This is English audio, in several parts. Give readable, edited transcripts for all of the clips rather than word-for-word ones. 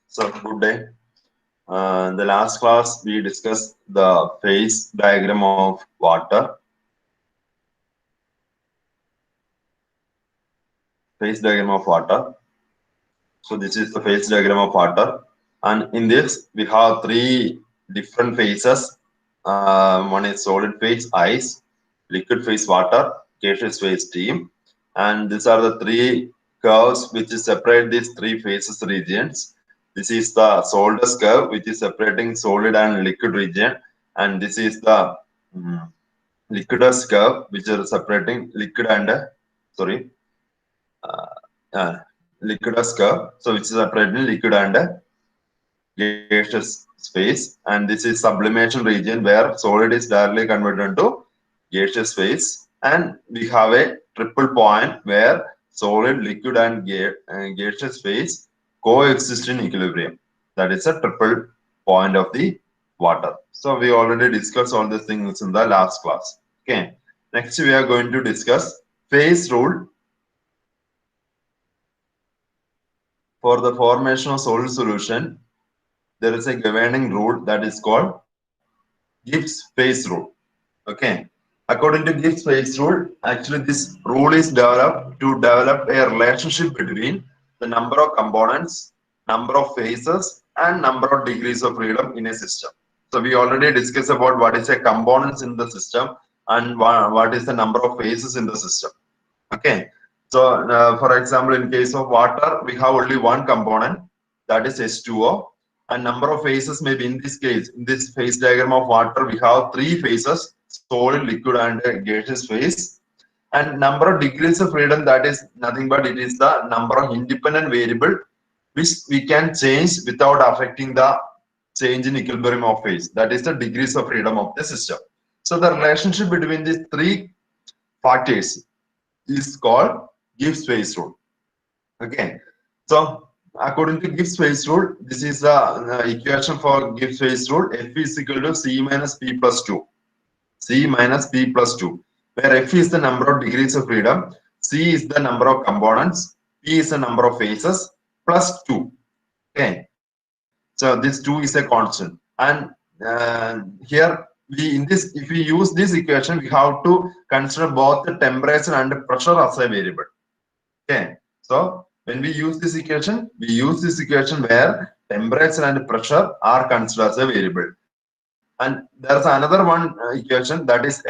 So, good day. In the last class, we discussed the phase diagram of water. Phase diagram of water. So, this is the phase diagram of water. And in this, we have three different phases. One is solid phase, ice, liquid phase, water, gaseous phase, steam. And these are the three curves which separate these three phases regions. This is the Solder's curve, which is separating solid and liquid region. And this is the liquidus curve, which is separating liquid and, uh, uh, liquidus curve. So, which is separating liquid and gaseous phase, and this is sublimation region where solid is directly converted into gaseous phase, and we have a triple point where solid, liquid, and gaseous phase coexist in equilibrium. That is a triple point of the water. So we already discussed all these things in the last class. Okay. Next we are going to discuss phase rule for the formation of solid solution. There is a governing rule that is called Gibbs phase rule. Okay. According to Gibbs phase rule, actually this rule is developed to develop a relationship between the number of components, number of phases, and number of degrees of freedom in a system. So we already discussed about what is a components in the system and what is the number of phases in the system. Okay. So for example, in case of water, we have only one component, that is H2O, and number of phases may be in this case, in this phase diagram of water, we have three phases, solid, liquid, and gaseous phase. And number of degrees of freedom, that is nothing but it is the number of independent variable which we can change without affecting the change in equilibrium of phase. That is the degrees of freedom of the system. So the relationship between these three factors is called Gibbs phase rule. Okay. So according to Gibbs phase rule, this is the equation for Gibbs phase rule. F is equal to C minus P plus 2. C minus P plus 2. Where F is the number of degrees of freedom, C is the number of components, P is the number of phases, plus 2. Okay. So this 2 is a constant. And here we in this, if we use this equation, we have to consider both the temperature and the pressure as a variable. Okay. So when we use this equation where temperature and pressure are considered as a variable. And there's another one equation, that is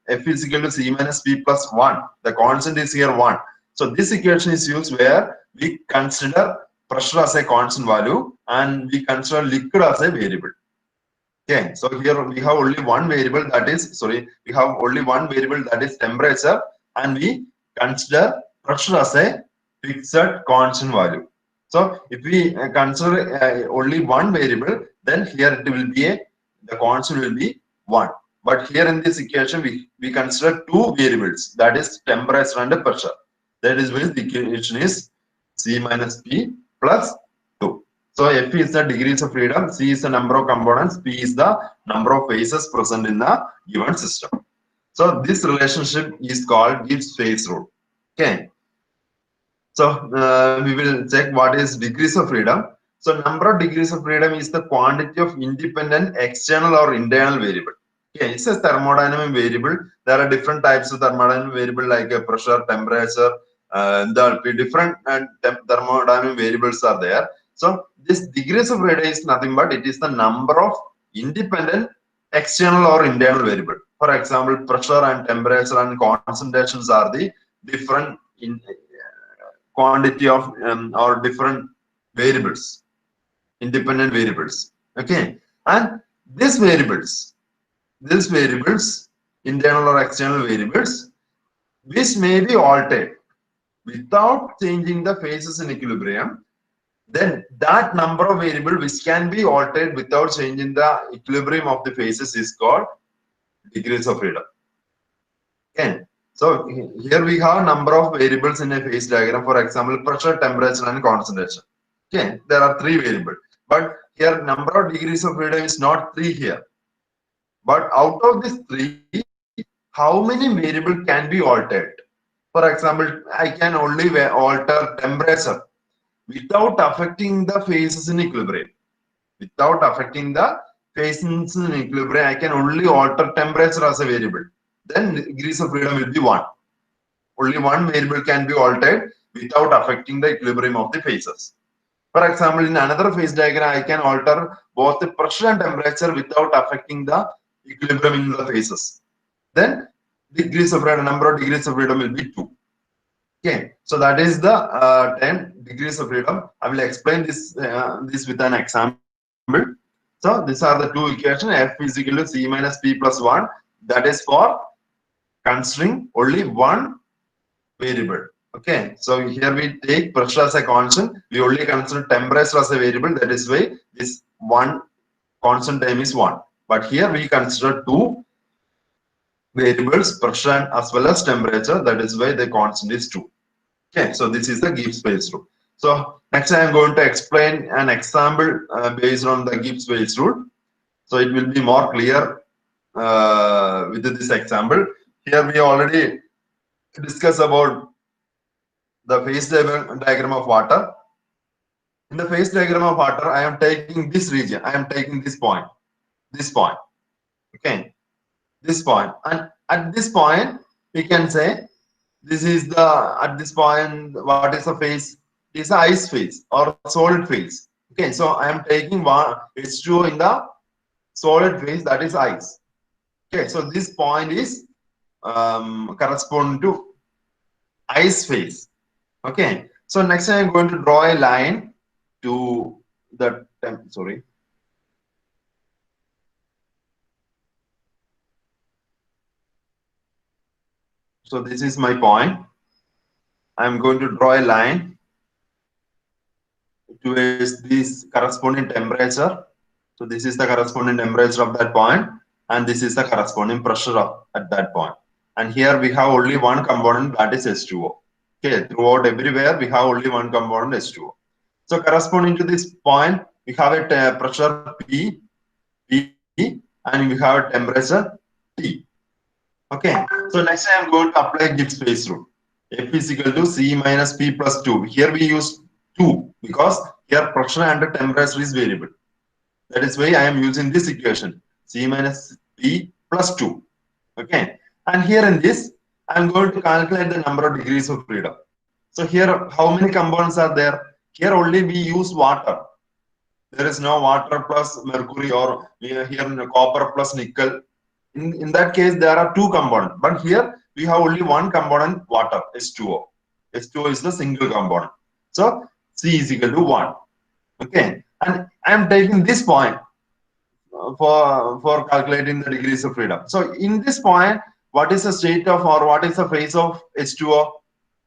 F is equal to C minus P plus 1. The constant is here 1. So this equation is used where we consider pressure as a constant value and we consider liquid as a variable. Okay, so here we have only one variable, that is temperature, and we consider pressure as a fixed constant value. So if we consider only one variable, then here it will be the constant will be 1. But here in this equation, we consider two variables, that is temperature and pressure. That is why the equation is C minus P plus 2. So F is the degrees of freedom, C is the number of components, P is the number of phases present in the given system. So this relationship is called Gibbs phase rule. Okay. So we will check what is degrees of freedom. So number of degrees of freedom is the quantity of independent external or internal variable. Okay, it's a thermodynamic variable. There are different types of thermodynamic variable like pressure, temperature, there will be different thermodynamic variables are there. So this degrees of freedom is nothing but it is the number of independent external or internal variable. For example, pressure and temperature and concentrations are the different quantity of or different variables, independent variables. Okay, and these variables, internal or external variables, which may be altered without changing the phases in equilibrium, then that number of variable which can be altered without changing the equilibrium of the phases is called degrees of freedom. Okay. So here we have number of variables in a phase diagram. For example, pressure, temperature, and concentration. Okay, there are three variables, but here number of degrees of freedom is not 3 here. But out of these 3, how many variables can be altered? For example, I can only alter temperature. without affecting the phases in equilibrium. Without affecting the phases in equilibrium, I can only alter temperature as a variable. Then degrees of freedom will be 1. Only one variable can be altered without affecting the equilibrium of the phases. For example, in another phase diagram, I can alter both the pressure and temperature without affecting the equilibrium in the phases. Then degrees of freedom, number of degrees of freedom will be 2. Okay, so that is the 10 degrees of freedom. I will explain this with an example. So these are the two equations. F is equal to C minus P plus 1. That is for considering only one variable. Okay, so here we take pressure as a constant. We only consider temperature as a variable. That is why this one constant term is 1. But here we consider two variables, pressure and as well as temperature. That is why the constant is 2. Okay, so this is the Gibbs-Phase rule. So next I am going to explain an example based on the Gibbs-Phase rule. So it will be more clear with this example. Here we already discussed about the phase diagram of water. In the phase diagram of water, I am taking this region. I am taking this point. Okay, this point. And at this point, we can say this is the at this point. What is the phase? It is the ice phase or solid phase. Okay, so I am taking one H2O in the solid phase, that is ice. Okay, so this point is corresponding to ice phase. Okay, so next I am going to draw a line to the sorry. So this is my point. I am going to draw a line towards this corresponding temperature. So this is the corresponding temperature of that point, and this is the corresponding pressure at that point. And here we have only one component, that is H2O. Okay, throughout everywhere we have only one component, H2O. So corresponding to this point, we have a pressure P, and we have a temperature T. Okay, so next I am going to apply Gibbs-Phase rule. F is equal to C minus P plus 2. Here we use 2 because here pressure and temperature is variable. That is why I am using this equation, C minus P plus 2. Okay, and here in this, I am going to calculate the number of degrees of freedom. So here, how many components are there? Here only we use water. There is no water plus mercury, or here copper plus nickel. In that case, there are two components. But here we have only one component, water, H2O. H2O is the single component. So C is equal to 1. Okay, and I am taking this point for calculating the degrees of freedom. So in this point, what is the state of, or what is the phase of H2O?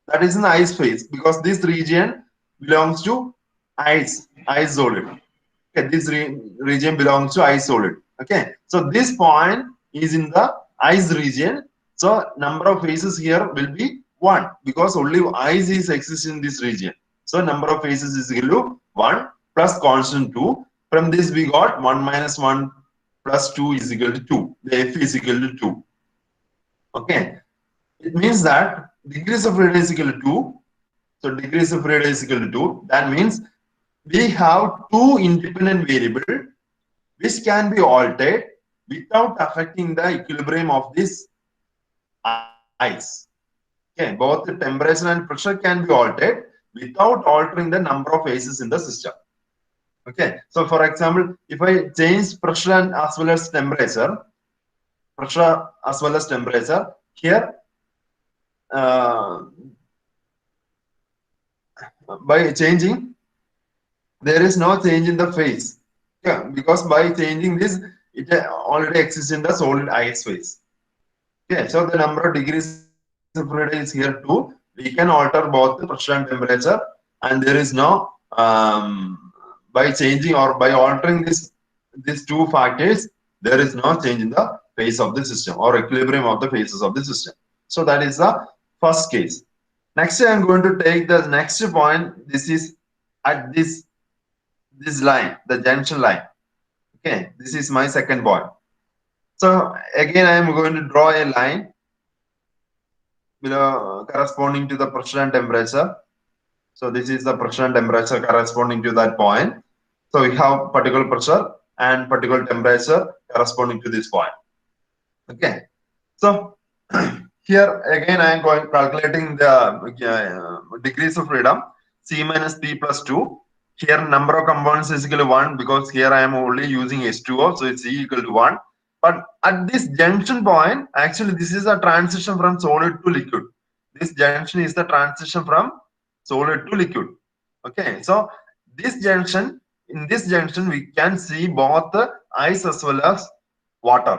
That is in the ice phase, because this region belongs to ice solid. Okay, this region belongs to ice solid. Okay, so this point is in the ice region. So number of phases here will be 1 because only ice is existing in this region. So number of phases is equal to 1 plus constant 2. From this we got 1 minus 1 plus 2 is equal to 2. The F is equal to 2. Okay, it means that degrees of freedom is equal to 2. So degrees of freedom is equal to 2. That means we have two independent variables which can be altered without affecting the equilibrium of this ice. Okay, both the temperature and pressure can be altered without altering the number of phases in the system. Okay, so for example, if I change pressure and as well as temperature, here by changing, there is no change in the phase. Yeah, because by changing this, it already exists in the solid ice phase. Okay, so the number of degrees of freedom is here too. We can alter both the pressure and temperature, and there is no by changing or by altering these two factors, there is no change in the phase of the system or equilibrium of the phases of the system. So that is the first case. Next, I am going to take the next point. This is at this line, the junction line. Okay, this is my second point. So again, I am going to draw a line below corresponding to the pressure and temperature. So this is the pressure and temperature corresponding to that point. So we have particular pressure and particular temperature corresponding to this point. Okay. So here again I am going calculating the degrees of freedom. C minus P plus 2. Here number of components is equal to 1 because here I am only using H2O, so it's E equal to 1. But at this junction point, actually this is a transition from solid to liquid. This junction is the transition from solid to liquid. Okay, so this junction, in this junction we can see both the ice as well as water.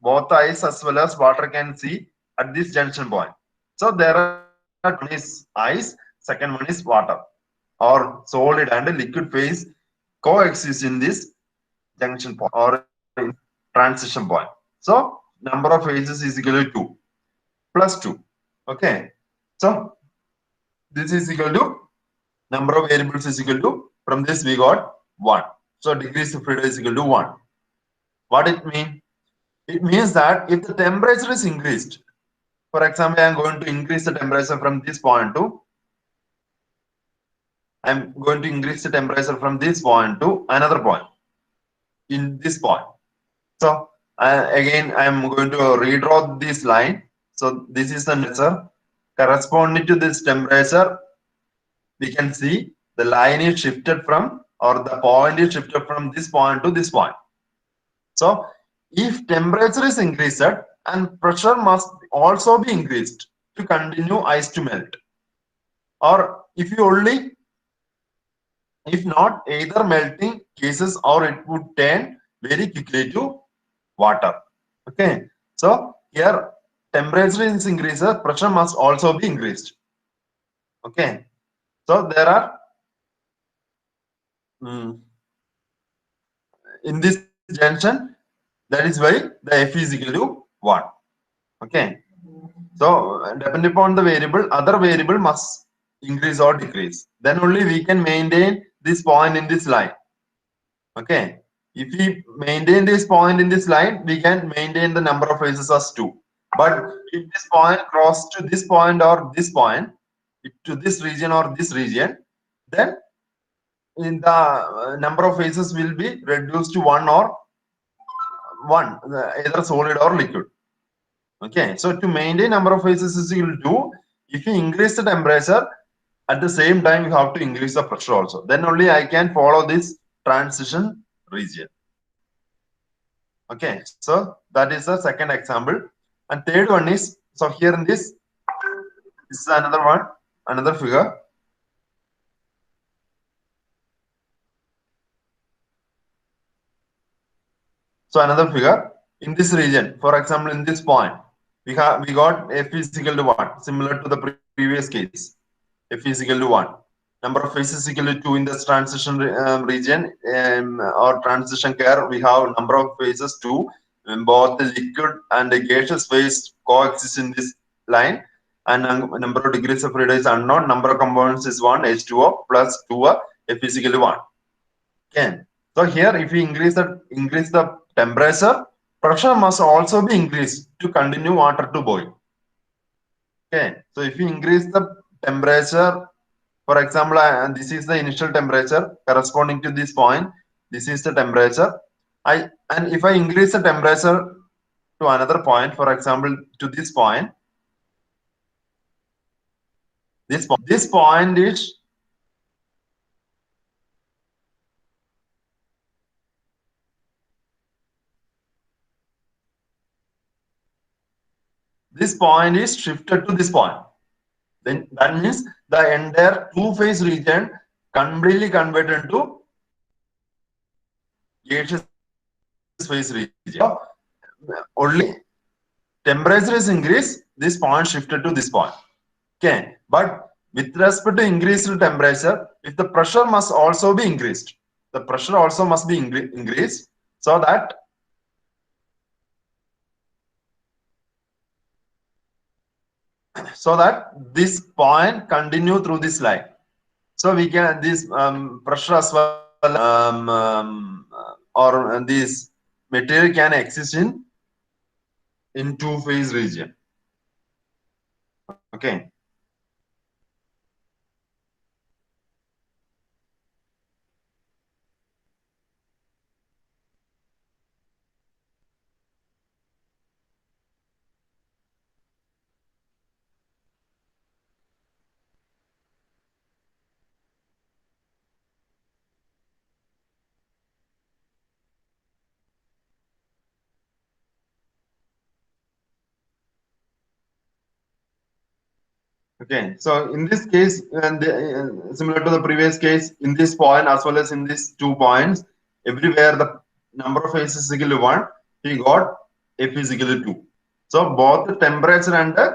Both ice as well as water can see at this junction point. So there are one is ice, second one is water, or solid and liquid phase coexist in this junction point or in transition point. So number of phases is equal to 2 plus 2. Okay. So this is equal to number of variables is equal to, from this we got 1. So degrees of freedom is equal to 1. What it means? It means that if the temperature is increased, for example, I am going to increase the temperature from this point to, I am going to increase the temperature from this point to another point in this point. So again, I am going to redraw this line. So this is the temperature corresponding to this temperature. We can see the line is shifted from, or the point is shifted from this point to this point. So if temperature is increased and pressure must also be increased to continue ice to melt. Or if you only, if not, either melting cases or it would turn very quickly to water. Okay. So here temperature is increased, pressure must also be increased. Okay. So there are in this junction, that is why the F is equal to 1. Okay. So depending upon the variable, other variable must increase or decrease. Then only we can maintain this point in this line. Okay. If we maintain this point in this line, we can maintain the number of phases as 2. But if this point cross to this point or this point, to this region or this region, then in the number of phases will be reduced to 1 or 1, either solid or liquid. Okay, so to maintain number of phases is equal to, if you increase the temperature, at the same time you have to increase the pressure also. Then only I can follow this transition region. Okay, so that is the second example. And third one is, so here in this is another one, another figure. So another figure in this region, for example, in this point, we got F is equal to 1, similar to the previous case. F is equal to 1. Number of phases equal to 2 in this transition region or transition care. We have number of phases 2. Both the liquid and the gaseous phase coexist in this line. And number of degrees of freedom is unknown. Number of components is 1, H2O plus 2, F is equal to 1. Okay. So here, if we increase the temperature, pressure must also be increased to continue water to boil. Okay. So if we increase the temperature, for example, this is the initial temperature corresponding to this point. This is the temperature. And if I increase the temperature to another point, for example, to this point, this point is shifted to this point. Then that means the entire two-phase region completely converted into gaseous phase region. So only temperature is increased, this point shifted to this point. Okay, but with respect to increased temperature, if the pressure must also be increased, the pressure also must be increased so that this point continue through this line. So we can this pressure as well or this material can exist in two-phase region. Okay. Okay, so in this case, similar to the previous case, in this point as well as in these 2 points, everywhere the number of phases is equal to 1, he got F is equal to 2. So both the temperature and the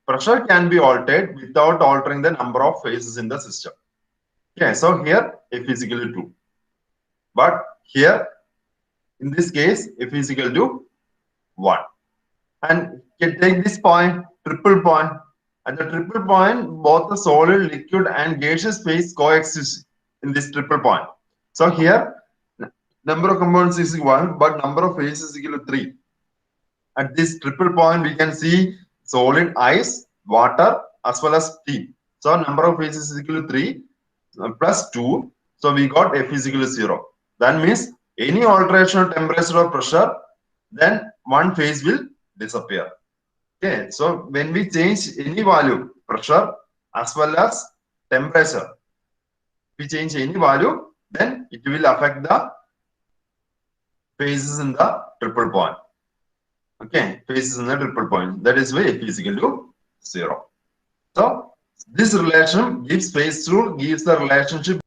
pressure can be altered without altering the number of phases in the system. Okay, so here F is equal to 2. But here, in this case, F is equal to 1. And can take this point, triple point. At the triple point, both the solid, liquid, and gaseous phase coexist in this triple point. So here, number of components is 1, but number of phases is equal to 3. At this triple point, we can see solid, ice, water, as well as steam. So number of phases is equal to 3 plus 2. So we got F is equal to 0. That means any alteration of temperature or pressure, then one phase will disappear. Okay, so when we change any value, pressure as well as temperature, we change any value, then it will affect the phases in the triple point. Okay, phases in the triple point. That is why F is equal to 0. So this relation gives phase rule, gives the relationship.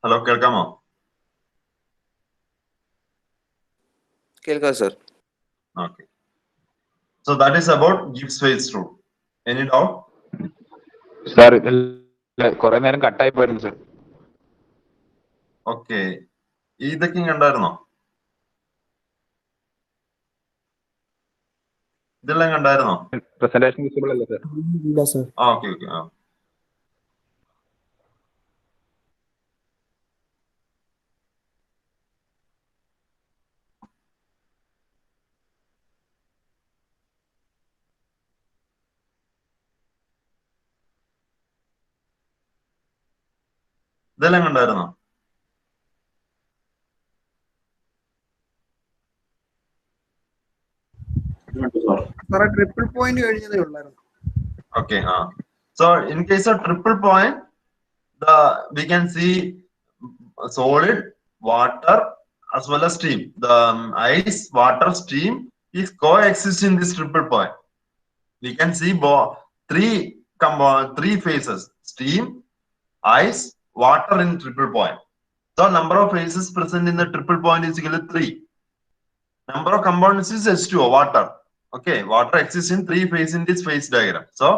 Hello, Kelkamo. Kelka, sir. Okay. So that is about Gibbs phase rule. Any doubt? Sir കുറെ നേരം കട്ടായി പോയിരുന്നു sir. Okay, ഇതൊക്കെ കണ്ടായിരുന്നോ? ഇതെല്ലാം കണ്ടായിരുന്നോ? Presentation visible അല്ലേ sir? ഇല്ല സർ. Okay okay. ഇതെല്ലാം കണ്ടായിരുന്നോ? ട്രിപ്പിൾ പോയിന്റ് കഴിഞ്ഞതേ ഉള്ളായിരുന്നു. Okay. So in case of triple point, we can see solid, water, as well as steam. The ice, water, steam is coexist in this triple point. We can see three phases: steam, ice, water in triple point. So number of phases present in the triple point is equal to 3. Number of components is H2O, water. Okay, water exists in 3 phases in this phase diagram. So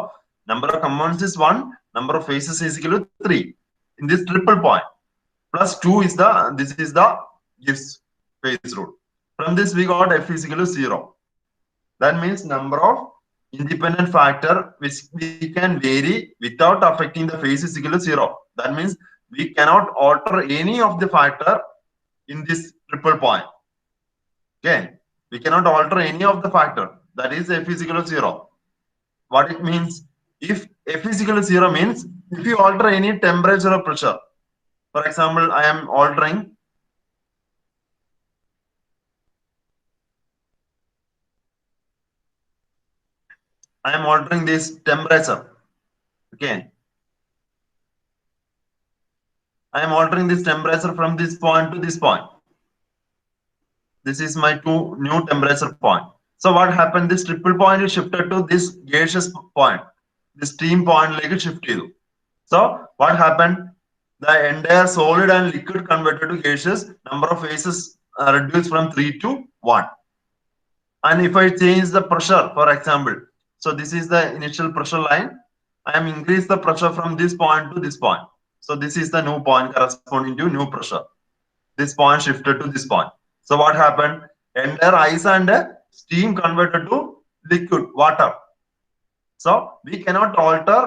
number of components is 1, number of phases is equal to 3 in this triple point. Plus 2 is this is the Gibbs phase rule. From this we got F is equal to 0. That means number of independent factor which we can vary without affecting the phase is equal to 0. That means we cannot alter any of the factor in this triple point. Okay. We cannot alter any of the factor. That is F is equal to 0. What it means? If F is equal to 0 means if you alter any temperature or pressure. For example, I am altering this temperature. Okay. I am altering this temperature from this point to this point. This is my new temperature point. So what happened? This triple point is shifted to this gaseous point. This steam point like shifted. So what happened? The entire solid and liquid converted to gaseous. Number of phases reduced from 3 to 1. And if I change the pressure, for example, so this is the initial pressure line. I am increase the pressure from this point to this point. So this is the new point corresponding to new pressure. This point shifted to this point. So what happened? Entire ice and steam converted to liquid water. So we cannot alter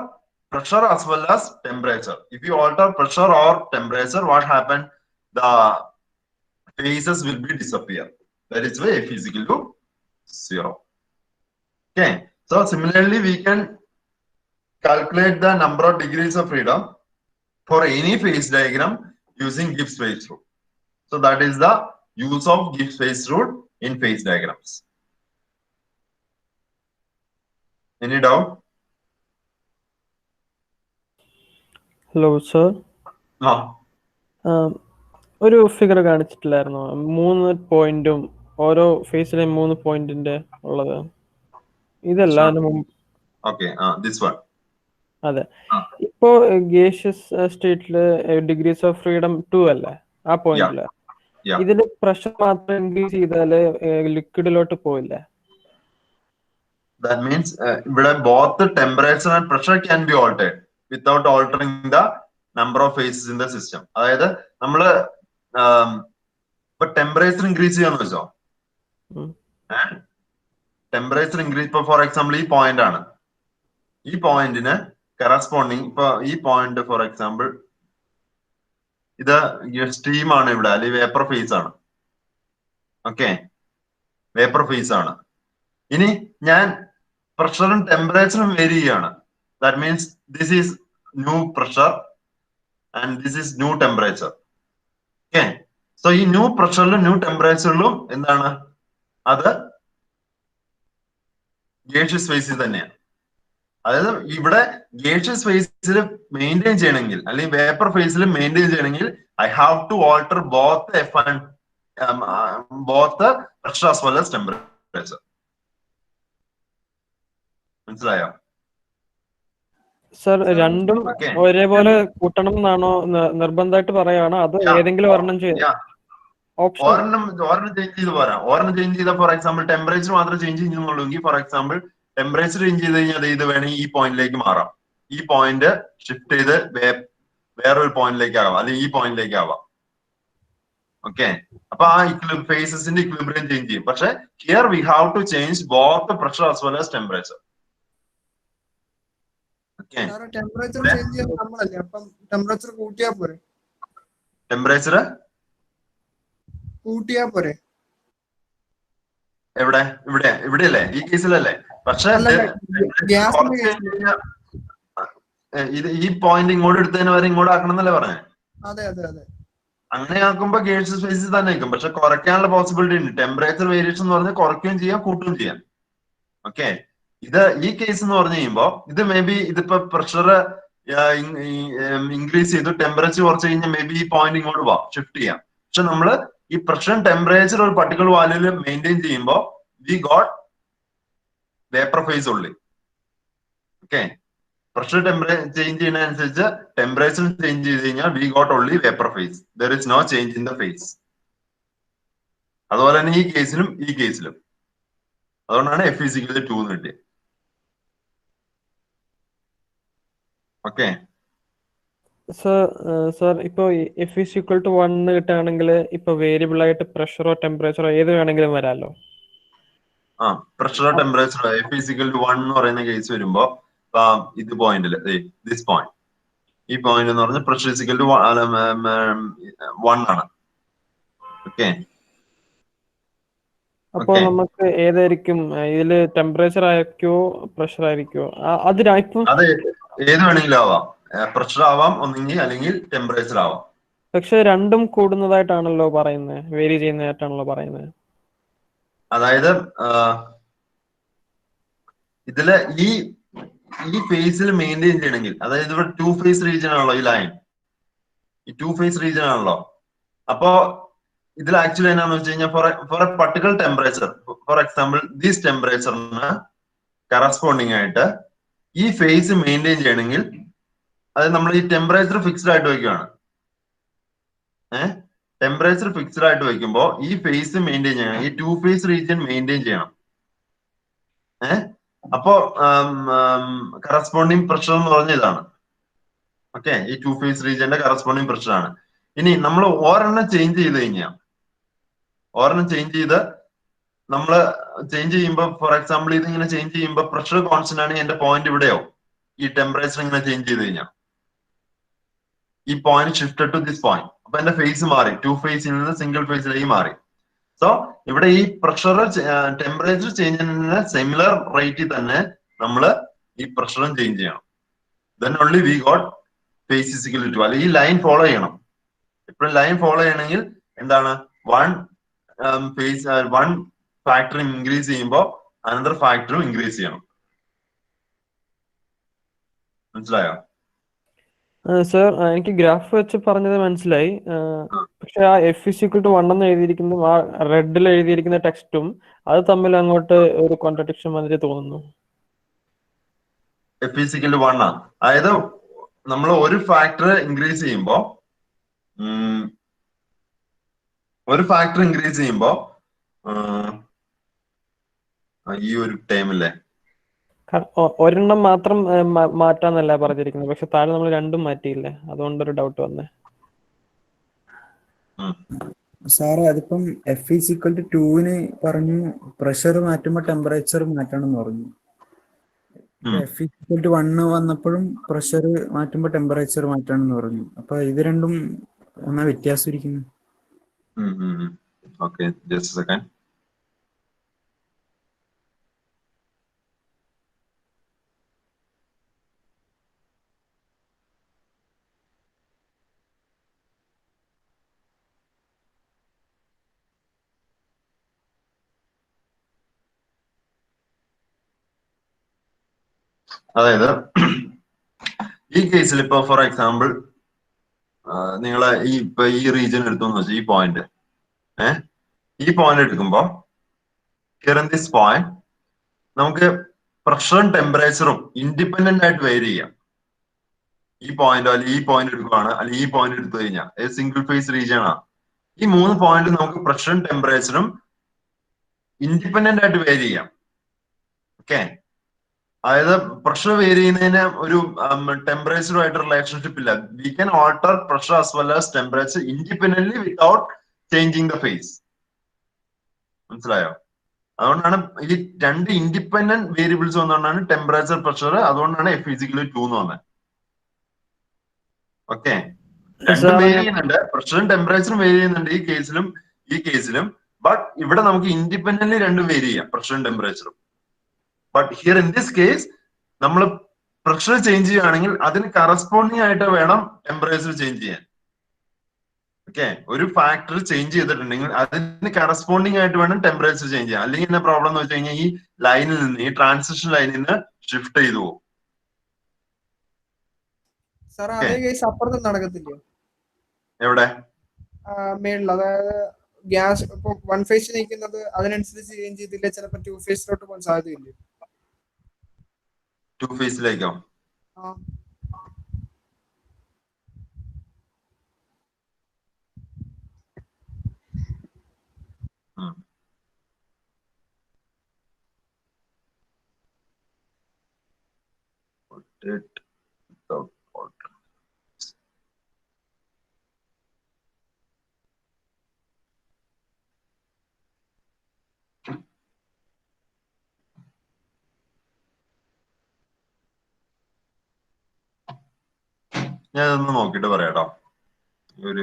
pressure as well as temperature. If you alter pressure or temperature, what happened? The phases will be disappear. That is why F is equal to 0. Okay. So similarly, we can calculate the number of degrees of freedom for any phase diagram using Gibbs phase rule. So that is the use of Gibbs phase rule in phase diagrams. Any doubt? Hello, sir. No. ഒരു figure കാണിച്ചിട്ടില്ലായിരുന്നോ? 3 പോയിന്റും ഓരോ ഫേസിലെ 3 പോയിന്റിന്റെ ഉള്ളത്. ഇതല്ല Okay, this one. അതെ. ഇപ്പോ gaseous സ്റ്റേറ്റില് degrees of freedom 2 അല്ലേ ആ പോയിന്റില്? ഇതില് പ്രഷർ മാത്രം ഇൻക്രീസ് ചെയ്താല് ലിക്വിഡിലോട്ട് പോയില്ലേ? That means both the temperature and pressure can be altered without altering the number of phases in the system. അതായത് നമ്മള് ഇപ്പൊ ടെമ്പറേച്ചർ ഇൻക്രീസ് ചെയ്യാന്ന് വെച്ചോ, ടെമ്പറേച്ചർ ഇൻക്രീസ് ഇപ്പൊ ഫോർ എക്സാമ്പിൾ ഈ പോയിന്റ് ആണ്, ഈ പോയിന്റിന് കറസ്പോണ്ടിങ് ഇപ്പൊ ഈ പോയിന്റ് ഫോർ എക്സാമ്പിൾ ഇത് സ്റ്റീം ആണ് ഇവിടെ, അല്ലെങ്കിൽ വേപ്പർ ഫേസ് ആണ്. ഓക്കെ, വേപ്പർ ഫേസ് ആണ്. ഇനി ഞാൻ പ്രഷറും ടെമ്പറേച്ചറും വേരി ചെയ്യാണ്. That means this is new pressure and this is new temperature. Okay, so ഈ ന്യൂ പ്രഷറിലും ന്യൂ ടെമ്പറേച്ചറിലും എന്താണ് അത് ഗേഷ്യസ് ഫേസിൽ തന്നെയാണ്. അതായത് ഇവിടെ ഗേഷ്യസ് ഫേസിൽ മെയിൻറ്റെയിൻ ചെയ്യണമെങ്കിൽ അല്ലെങ്കിൽ വേപ്പർ ഫേസിൽ മെയിൻറ്റെയിൻ ചെയ്യണമെങ്കിൽ I have to alter both F and both pressure as well as temperature. മനസ്സിലായോ സർ? രണ്ടും ഒരേപോലെ കൂട്ടണം എന്നാണോ നിർബന്ധമായിട്ട് പറയുകയാണോ, അതോ ഏതെങ്കിലും ഒരെണ്ണം ഒരെണ്ണം ചേഞ്ച് ചെയ്ത് പോരാ? ഒരെണ്ണം ചേഞ്ച് ചെയ്താൽ ഫോർ എക്സാമ്പിൾ ടെമ്പറേച്ചർ മാത്രം ചേഞ്ച് ചെയ്യുന്നുള്ളൂങ്കിൽ ഫോർ എക്സാമ്പിൾ ടെമ്പറേച്ചർ ചേഞ്ച് ചെയ്ത് കഴിഞ്ഞാൽ ഇത് വേണമെങ്കിൽ ഈ പോയിന്റിലേക്ക് മാറാം, ഈ പോയിന്റ് ഷിഫ്റ്റ് ചെയ്ത് വേറൊരു പോയിന്റിലേക്ക് ആവാം, അല്ലെങ്കിൽ ഈ പോയിന്റിലേക്ക് ആവാം. ഓക്കെ, അപ്പൊ ആ ഫേസസിന്റെ ഇക്വിലിബ്രിയം ചേഞ്ച് ചെയ്യും. പക്ഷെ here we have to change both pressure as well as temperature. Temperature change ചെയ്യുന്നത് നമ്മളല്ലേ, അപ്പം ടെമ്പറേച്ചർ കൂട്ടിയാ പോരെ? ടെമ്പറേച്ചർ കൂട്ടിയാ പോരെ? എവിടെ? ഇവിടെ അല്ലേ, ഈ കേസിലല്ലേ? പക്ഷെ ഇത് ഈ പോയിന്റ് ഇങ്ങോട്ട് എടുത്തതിന് വരെ ഇങ്ങോട്ട് ആക്കണം എന്നല്ലേ പറഞ്ഞേ? അതെ അതെ അതെ. അങ്ങനെ ആക്കുമ്പോ ഗേഷ്യസ് ഫേസിൽ തന്നെ ആയിരിക്കും. പക്ഷെ കുറയ്ക്കാനുള്ള പോസിബിലിറ്റി ഉണ്ട്. ടെമ്പറേച്ചർ വേരിയേഷൻ എന്ന് പറഞ്ഞാൽ കുറയ്ക്കുകയും ചെയ്യാം കൂട്ടുകയും ചെയ്യാം. ഓക്കെ, ഇത് ഈ കേസ് എന്ന് പറഞ്ഞു കഴിയുമ്പോ ഇത് മേ ബി ഇതിപ്പോ പ്രഷർ ഇൻക്രീസ് ചെയ്തു, ടെമ്പറേച്ചർ കുറച്ച് കഴിഞ്ഞാൽ മേ ബി ഈ പോയിന്റ് ഇങ്ങോട്ട് പോവാം, ഷിഫ്റ്റ് ചെയ്യാം. പക്ഷെ നമ്മള് ഈ പ്രഷർ ടെമ്പറേച്ചർ ഒരു പർട്ടിക്കുലർ വാല്യൂല് മെയിൻറ്റെയിൻ ചെയ്യുമ്പോൾ വി ഗോട്ട് വേപ്പർ ഫേസ് ഉള്ളി. ഓക്കെ, പ്രഷർ ടെമ്പറേച്ചർ ചേഞ്ച് ചെയ്യുന്നതനുസരിച്ച് ടെമ്പറേച്ചർ ചേഞ്ച് ചെയ്ത് കഴിഞ്ഞാൽ we got only vapour phase. There is no change in the phase. അതുപോലെ തന്നെ ഈ കേസിലും ഈ കേസിലും. അതുകൊണ്ടാണ് F is equal to 2 എന്ന് കിട്ടിയത്. ഓക്കെ സർ, ഇപ്പൊ F is equal to 1 കിട്ടുകയാണെങ്കിൽ ഇപ്പൊ വേരിയബിൾ ആയിട്ട് പ്രഷറോ ടെമ്പറേച്ചറോ ഏത് വേണമെങ്കിലും വരാമല്ലോ. പ്രഷറോ ടെമ്പറേച്ചറോ F is equal to 1 എന്ന് പറയുന്ന കേസ് വരുമ്പോ ഇത് പോയിന്റില് ദിസ് പോയിന്റ്, ഈ പോയിന്റ് എന്ന് പറഞ്ഞാൽ പ്രഷർ is equal to 1 ആണ്. ഓക്കെ, അപ്പോൾ നമുക്ക് ഏതായിരിക്കും ഇതില് ടെമ്പറേച്ചർ ആയിരിക്കോ പ്രഷർ ആയിരിക്കോ ഇപ്പം അത് ഏത് വേണമെങ്കിലും ആവാം. പ്രഷർ ആവാം ഒന്നെങ്കിൽ, അല്ലെങ്കിൽ ടെമ്പറേച്ചർ ആവാം. പക്ഷെ രണ്ടും കൂടുന്നതായിട്ടാണല്ലോ പറയുന്നത്, വേരി ചെയ്യുന്നതായിട്ടാണല്ലോ പറയുന്നത്. അതായത് ഇതില് ഈ ഫേസിൽ മെയിൻറ്റെയിൻ ചെയ്യണമെങ്കിൽ, അതായത് ഇവിടെ 2 ഫേസ് റീജിയൻ ആണല്ലോ ഈ ലൈൻ, ഈ 2 ഫേസ് റീജിയൻ ആണല്ലോ. അപ്പോ ഇതിൽ ആക്ച്വലി എന്നാന്ന് വെച്ച് കഴിഞ്ഞാൽ for a particular temperature, for example these ടെമ്പറേച്ചറിന് കറസ്പോണ്ടിങ് ആയിട്ട് ഈ ഫേസ് മെയിൻറ്റെയിൻ ചെയ്യണമെങ്കിൽ അത് നമ്മൾ ഈ ടെമ്പറേച്ചർ ഫിക്സ്ഡ് ആയിട്ട് വെക്കുകയാണ്. ടെമ്പറേച്ചർ ഫിക്സ്ഡ് ആയിട്ട് വെക്കുമ്പോൾ ഈ ഫേസ് മെയിൻറ്റെയിൻ ചെയ്യണം, ഈ 2 ഫേസ് റീജിയൻ മെയിൻറ്റെയിൻ ചെയ്യണം. അപ്പോ കറസ്പോണ്ടിങ് പ്രഷർ എന്ന് പറഞ്ഞ ഇതാണ്. ഓക്കെ, ഈ 2 ഫേസ് റീജിയന്റെ കറസ്പോണ്ടിങ് പ്രഷർ ആണ്. ഇനി നമ്മൾ ഒരെണ്ണം ചേഞ്ച് ചെയ്ത് കഴിഞ്ഞാൽ, ഒരെണ്ണം ചേഞ്ച് ചെയ്യുമ്പോൾ ഫോർ എക്സാമ്പിൾ ഇത് ഇങ്ങനെ ചേഞ്ച് ചെയ്യുമ്പോൾ പ്രഷർ കോൺസ്റ്റന്റ് ആണ്, എന്റെ പോയിന്റ് ഇവിടെയോ ഈ ടെമ്പറേച്ചർ ഇങ്ങനെ ചേഞ്ച് ചെയ്ത് കഴിഞ്ഞാൽ ഈ point shifted to this point, അപ്പൊ എന്റെ ഫേസ് മാറി, 2 ഫേസിൽ നിന്ന് സിംഗിൾ ഫേസിലേക്ക് മാറി. സോ ഇവിടെ ഈ പ്രഷർ ടെമ്പറേച്ചർ ചേഞ്ചിന് സിമിലർ റേറ്റിൽ തന്നെ നമ്മൾ ഈ പ്രഷറും ചേഞ്ച് ചെയ്യണം. Then only we got phase is equal to. അല്ലെങ്കിൽ ഈ ലൈൻ ഫോളോ ചെയ്യണം. ഇപ്പോഴും ലൈൻ ഫോളോ ചെയ്യണമെങ്കിൽ എന്താണ്, വൺ ഫാക്ടർ ഇൻക്രീസ് ചെയ്യുമ്പോൾ അനദർ ഫാക്ടറും ഇൻക്രീസ് ചെയ്യണം. മനസ്സിലായോ? സർ, എനിക്ക് ഗ്രാഫ് വെച്ച് പറഞ്ഞത് മനസ്സിലായി. പക്ഷെ ആ F=1 എന്ന് എഴുതിയിരിക്കുന്നതും ആ റെഡിൽ എഴുതിയിരിക്കുന്ന ടെക്സ്റ്റും അത് തമ്മിൽ അങ്ങോട്ട് ഒരു കോൺട്രഡിക്ഷൻ മാതിരി തോന്നുന്നു. F=1 അതായത് നമ്മൾ ഒരു ഫാക്ടർ ഇൻക്രീസ് ചെയ്യുമ്പോൾ ഈ ഒരു ടൈമില്ലേ ഒരെണ്ണം മാത്രം മാറ്റാന്നല്ല പറഞ്ഞിരിക്കുന്നത്, പക്ഷെ താഴെ നമ്മൾ രണ്ടും മാറ്റിയില്ലേ, അതുകൊണ്ടൊരു ഡൗട്ട് വന്നേ. സാറേ അതിപ്പം F=2 പറഞ്ഞു പ്രഷർ മാറ്റുമ്പോ ടെമ്പറേച്ചർ മാറ്റണം എന്ന് പറഞ്ഞു. F=1 വന്നപ്പോഴും പ്രഷർ മാറ്റുമ്പോ ടെമ്പറേച്ചർ മാറ്റണം എന്ന് പറഞ്ഞു. അപ്പൊ ഇത് രണ്ടും ഒന്നാ വ്യത്യാസം ഇരിക്കുന്നു. Okay, just second. അതായത് ഈ കേസിൽ ഇപ്പൊ ഫോർ എക്സാമ്പിൾ നിങ്ങളെ ഈ റീജിയൻ എടുത്തു വെച്ചാൽ ഈ പോയിന്റ് എടുക്കുമ്പോ ഹിയർ ഇൻ ദിസ് പോയിന്റ് നമുക്ക് പ്രഷറും ടെമ്പറേച്ചറും ഇൻഡിപെൻഡന്റ് ആയിട്ട് വേരി ചെയ്യാം. ഈ പോയിന്റോ അല്ലെങ്കിൽ ഈ പോയിന്റ് എടുക്കുകയാണ്, അല്ലെങ്കിൽ ഈ പോയിന്റ് എടുത്തു കഴിഞ്ഞാൽ സിംഗിൾ ഫേസ് റീജിയൻ ആണ്. ഈ 3 പോയിന്റ് നമുക്ക് പ്രഷറും ടെമ്പറേച്ചറും ഇൻഡിപെൻഡന്റ് ആയിട്ട് വേരി ചെയ്യാം. ഓക്കെ, അതായത് പ്രഷർ വേരി ചെയ്യുന്നതിന് ഒരു ടെമ്പറേച്ചറുമായിട്ട് റിലേഷൻഷിപ്പ് ഇല്ല. We can alter pressure as well as temperature independently without changing the phase. മനസ്സിലായോ? അതുകൊണ്ടാണ് ഈ 2 ഇൻഡിപെൻഡന്റ് വേരിയബിൾസ് വന്നുകൊണ്ടാണ് ടെമ്പറേച്ചർ പ്രഷർ, അതുകൊണ്ടാണ് F=2 എന്ന് പറഞ്ഞത്. ഓക്കെ, രണ്ടും വേരി ചെയ്യുന്നുണ്ട്, പ്രഷറും ടെമ്പറേച്ചറും വേരി ചെയ്യുന്നുണ്ട് ഈ കേസിലും. ബട്ട് ഇവിടെ നമുക്ക് ഇൻഡിപെൻഡന്റ്ലി രണ്ടും വേരി ചെയ്യാം, പ്രഷറും ടെമ്പറേച്ചറും. But here in this case നമ്മൾ പ്രഷർ ചേഞ്ച് ചെയ്യുകയാണെങ്കിൽ അതിന് കറസ്പോണ്ടിങ് ആയിട്ട് വേണം ടെമ്പറേച്ചർ ചേഞ്ച് ചെയ്യാൻ. ഓക്കെ, ഒരു ഫാക്ടർ ചേഞ്ച് ചെയ്തിട്ടുണ്ടെങ്കിൽ അതിന് കറസ്പോണ്ടിങ് ആയിട്ട് വേണം ടെമ്പറേച്ചർ ചേഞ്ച് ചെയ്യാൻ. അല്ലെങ്കിൽ എന്താ പ്രോബ്ലം എന്ന് വെച്ച് കഴിഞ്ഞാൽ ഈ ലൈനിൽ നിന്ന്, ഈ ട്രാൻസിഷൻ ലൈനിൽ നിന്ന് ഷിഫ്റ്റ് ചെയ്തു പോകും. അതേ കേസ് അപ്പുറത്ത് നടക്കത്തില്ലേ? എവിടെ? മേളിൽ, അതായത് ഗ്യാസ് ഇപ്പൊ 1 ഫേസ് നിൽക്കുന്നത് അതിനനുസരിച്ച് ചേഞ്ച് ചെയ്തില്ല, ചിലപ്പോ 2 ഫേസിലോട്ട് പോകാൻ സാധ്യതയില്ലേ? 2 ഫേസിലേക്കോ? ഞാൻ ഒന്ന് നോക്കിട്ട് പറയാട്ടോ. ഒരു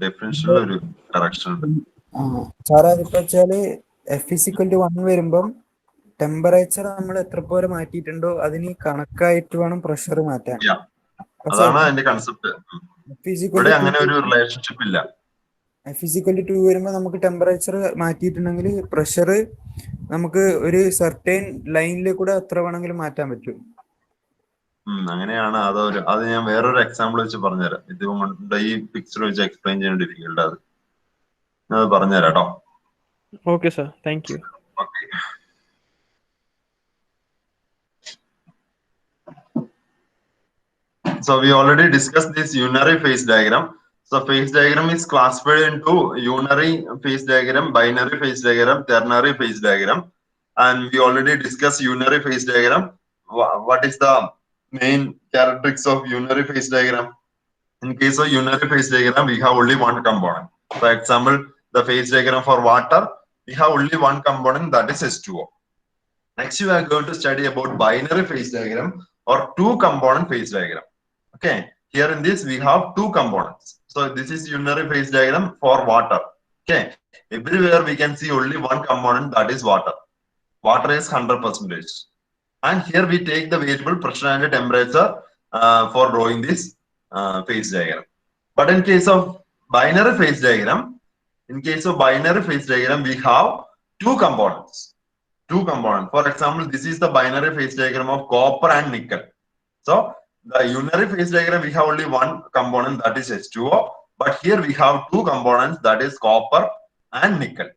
ഡിഫറൻഷ്യൽ ഒരു കറക്ഷൻ ഉണ്ട്. സാറേ അതിപ്പോ വെച്ചാല് F is equal to 1 വരുമ്പം ടെമ്പറേച്ചർ നമ്മൾ എത്ര പോലെ മാറ്റിയിട്ടുണ്ടോ അതിന് കണക്കായിട്ട് വേണം പ്രഷർ മാറ്റാൻ. Yeah. പക്ഷെ അതാണ് അതിന്റെ കൺസെപ്റ്റ്. F is equal ഇവിടെ to അങ്ങനെ 2 ഒരു റിലേഷൻഷിപ്പ് ഇല്ല. F is equal to 2 വരുമ്പോൾ നമുക്ക് ടെമ്പറേച്ചർ മാറ്റിയിട്ടുണ്ടെങ്കിൽ പ്രഷർ നമുക്ക് ഒരു സർട്ടൈൻ ലൈനിൽ കൂടെ എത്ര വേണമെങ്കിലും മാറ്റാൻ പറ്റും. അങ്ങനെയാണ്. അത് ഞാൻ വേറൊരു എക്സാമ്പിൾ വെച്ച് പറഞ്ഞുതരാം. ഇത് ഈ പിക്ചർ വെച്ച് എക്സ്പ്ലെയിൻ ചെയ്യാൻ ഡിഫിക്കൽട്ട്. അത് പറഞ്ഞുതരാം കേട്ടോ. Okay sir, thank you. Okay. So we already discussed this unary phase diagram. So phase diagram is classified into unary phase diagram, binary phase diagram, ternary phase diagram. And we already discussed unary phase diagram. What is the main characteristics of unary phase diagram? In case of unary phase diagram, we have only one component. For example, the phase diagram for water, we have only one component, that is H2O. Next, we are going to study about binary phase diagram or two component phase diagram. Okay, here in this we have two components. So this is unary phase diagram for water. Okay, everywhere we can see only one component, that is water. Water is 100%. And here we take the variable pressure and temperature for drawing this phase diagram. But in case of binary phase diagram, we have two components. For example, this is the binary phase diagram of copper and nickel. So the unary phase diagram, we have only one component, that is H2O. But here we have two components, that is copper and nickel.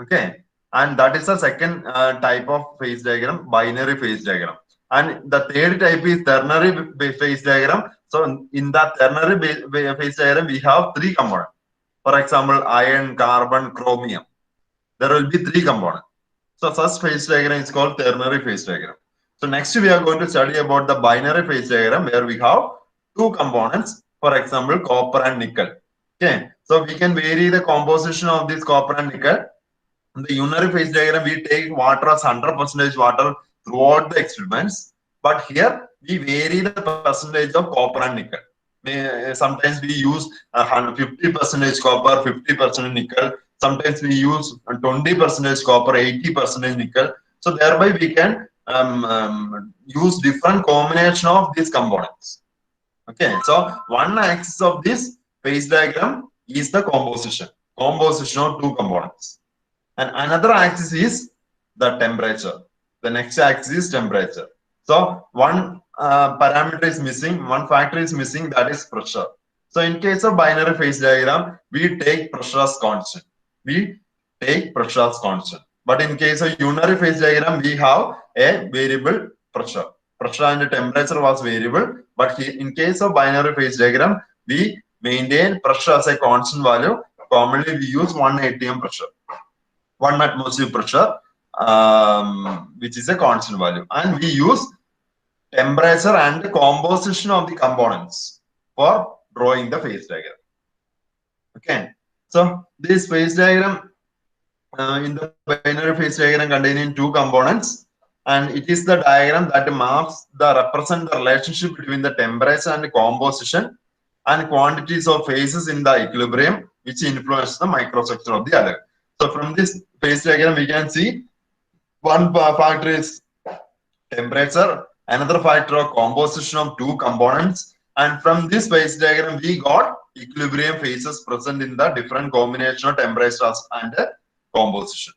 Okay, and that is the second type of phase diagram, binary phase diagram. And the third type is ternary phase diagram. So in the ternary phase diagram, we have three components. For example, iron, carbon, chromium. There will be three components. So such phase diagram is called ternary phase diagram. So next we are going to study about the binary phase diagram, where we have two components, for example, copper and nickel. Okay, so we can vary the composition of this copper and nickel. In the unary phase diagram, we take water as 100% water throughout the experiments, but here we vary the percentage of copper and nickel. Sometimes we use 50% copper, 50% nickel. Sometimes we use 20% copper, 80% nickel. So thereby we can use different combination of these components. Okay, so one axis of this phase diagram is the composition of two components, and another axis is the temperature. The next axis is temperature. So one parameter is missing, one factor is missing, that is pressure. So in case of binary phase diagram, we take pressure as constant. But in case of unary phase diagram, we have a variable pressure. Pressure and temperature was variable, but in case of binary phase diagram, we maintain pressure as a constant value. Commonly, we use 1 atm pressure, 1 atmosphere pressure, which is a constant value, and we use temperature and the composition of the components for drawing the phase diagram. Okay, so this phase diagram in the binary phase diagram containing two components, and it is the diagram that represent the relationship between the temperature and the composition and quantities of phases in the equilibrium, which influence the microstructure of the other. So from this phase diagram, we can see one factor is temperature, another factor of composition of two components, and from this phase diagram, we got equilibrium phases present in the different combination of temperatures and composition.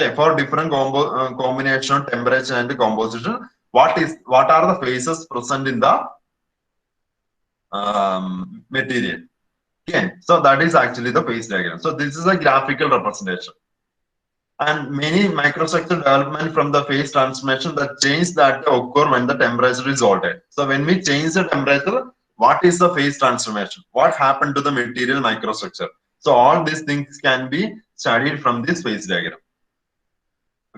Okay, for different combination of temperature and composition, what are the phases present in the material? Okay, so that is actually the phase diagram. So this is a graphical representation, and many microstructure development from the phase transformation, that change that occur when the temperature is altered. So when we change the temperature, what is the phase transformation? What happened to the material microstructure? So all these things can be studied from this phase diagram.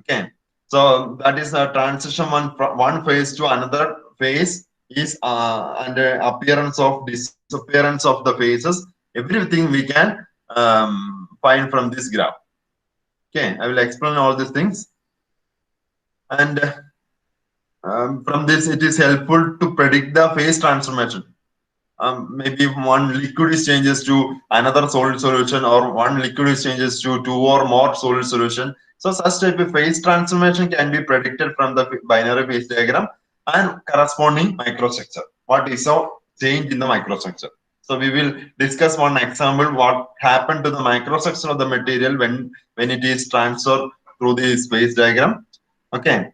Okay, so that is a transition from one phase to another phase is and appearance of disappearance of the phases. Everything we can find from this graph. Okay, I will explain all these things, and from this it is helpful to predict the phase transformation. maybe one liquid is changes to another solid solution, or one liquid is changes to two or more solid solution. So such type of phase transformation can be predicted from the binary phase diagram and corresponding microstructure. What is a change in the microstructure? So we will discuss one example what happened to the microstructure of the material when it is transferred through the phase diagram. Okay,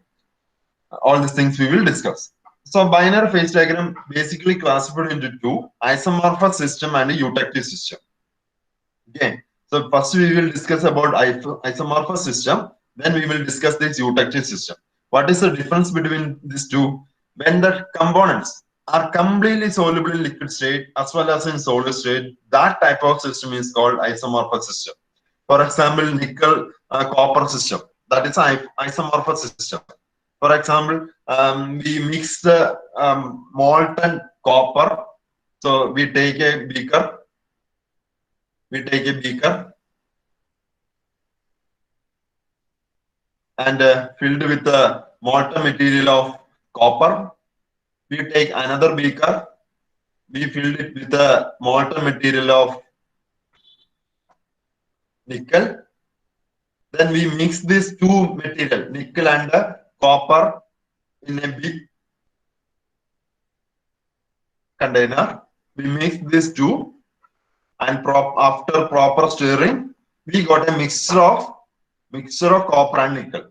all these things we will discuss. So binary phase diagram basically classified into two: isomorphous system and a eutectic system. Okay, so first we will discuss about isomorphous system, then we will discuss this eutectic system. What is the difference between these two? When the components are completely soluble in liquid state as well as in solid state, that type of system is called isomorphous system. For example, nickel copper system, that is isomorphous system. For example, we mix the molten copper. So we take a beaker. And filled with the molten material of copper. We take another beaker. We filled it with the molten material of nickel. Then we mix these two material, nickel and copper, in a big container. We mix these two, and after proper stirring, we got a mixture of copper and nickel.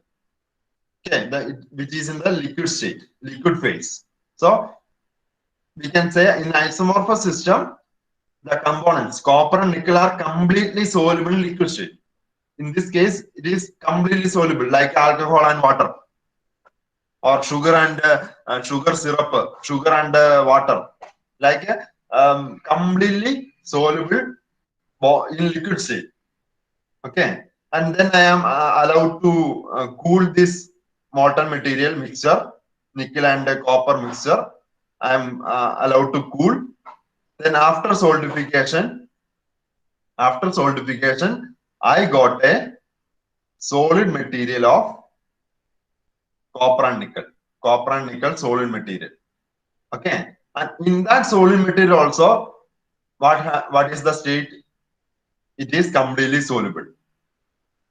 Okay, which is in the liquid state, liquid phase. So we can say in isomorphous system, the components copper and nickel are completely soluble in liquid state. In this case, it is completely soluble, like alcohol and water, or sugar and sugar syrup, sugar and water, like completely soluble in liquid state. Okay, and then I am allowed to cool this molten material mixture, nickel and copper mixture. I am allowed to cool. Then after solidification, I got a solid material of copper and nickel solid material. Okay, and in that solid material also, what is the state? It is completely soluble.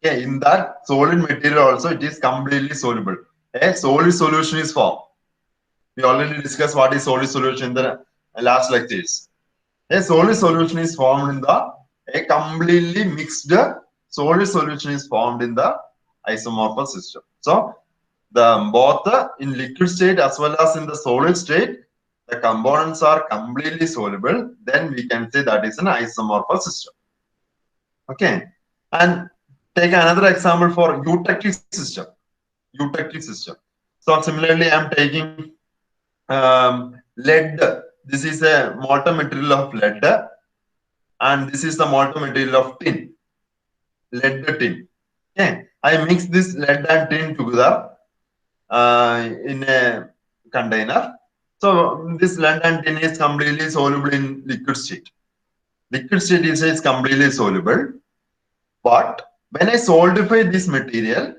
Okay, in that solid material also, it is completely soluble. A solid solution is formed. We already discussed what is solid solution in the last lectures. A solid solution is formed in a completely mixed solid solution is formed in the isomorphous system. So both in liquid state as well as in the solid state, the components are completely soluble. Then we can say that is an isomorphous system. Okay, and take another example for eutectic system. So similarly, I am taking lead. This is a molten material of lead, and this is the molten material of tin. Lead tin. Okay, I mix this lead and tin together in a container. So this lead and tin is completely soluble in liquid state. Liquid state is completely soluble. But when I solidify this material,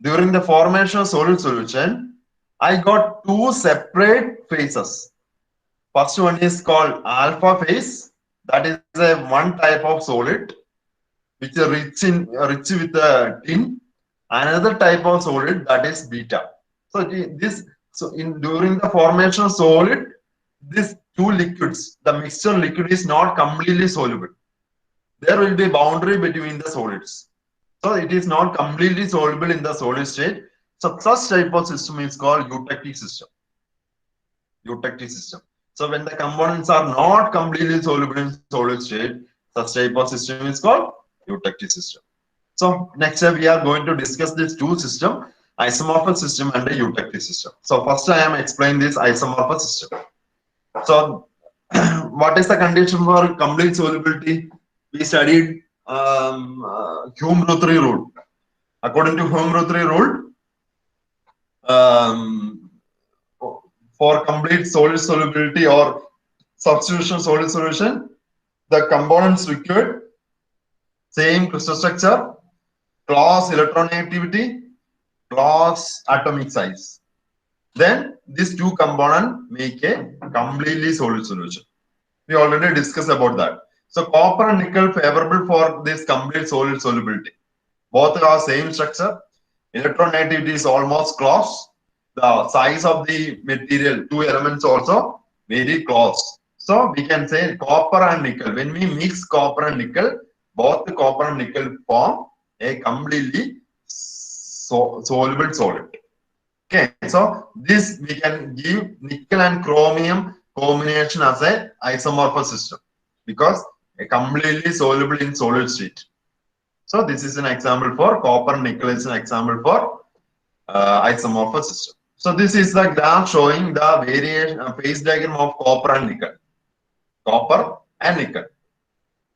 during the formation of solid solution, I got two separate phases. First one is called alpha phase. That is one type of solid which is rich with tin. Another type of solid, that is beta. So during the formation of solid, these two liquids, the mixture liquid is not completely soluble. There will be boundary between the solids. So it is not completely soluble in the solid state. So such type of system is called eutectic system. So when the components are not completely soluble in solid state, such type of system is called eutectic system. So next time we are going to discuss these two systems, isomorphous system and the eutectic system. So first I am explaining this isomorphous system. So what is the condition for complete solubility? We studied Hume-Rothery rule. According to Hume-Rothery rule, for complete solid solubility or substitution solid solution, the components required same crystal structure, close electronegativity, close atomic size. then these two components make a completely solid solution. We already discussed about that. So copper and nickel favorable for this complete solid solubility. Both are same structure. Electronegativity is almost close. The size of the material, two elements also very close. So we can say copper and nickel. When we mix copper and nickel, both the copper and nickel form a completely soluble solid. Okay, so this we can give nickel and chromium combination as a isomorphous system because a completely soluble in solid state. So this is an example for copper and nickel is an example for isomorphous system. So this is the graph showing the variation phase diagram of copper and nickel. Copper and nickel.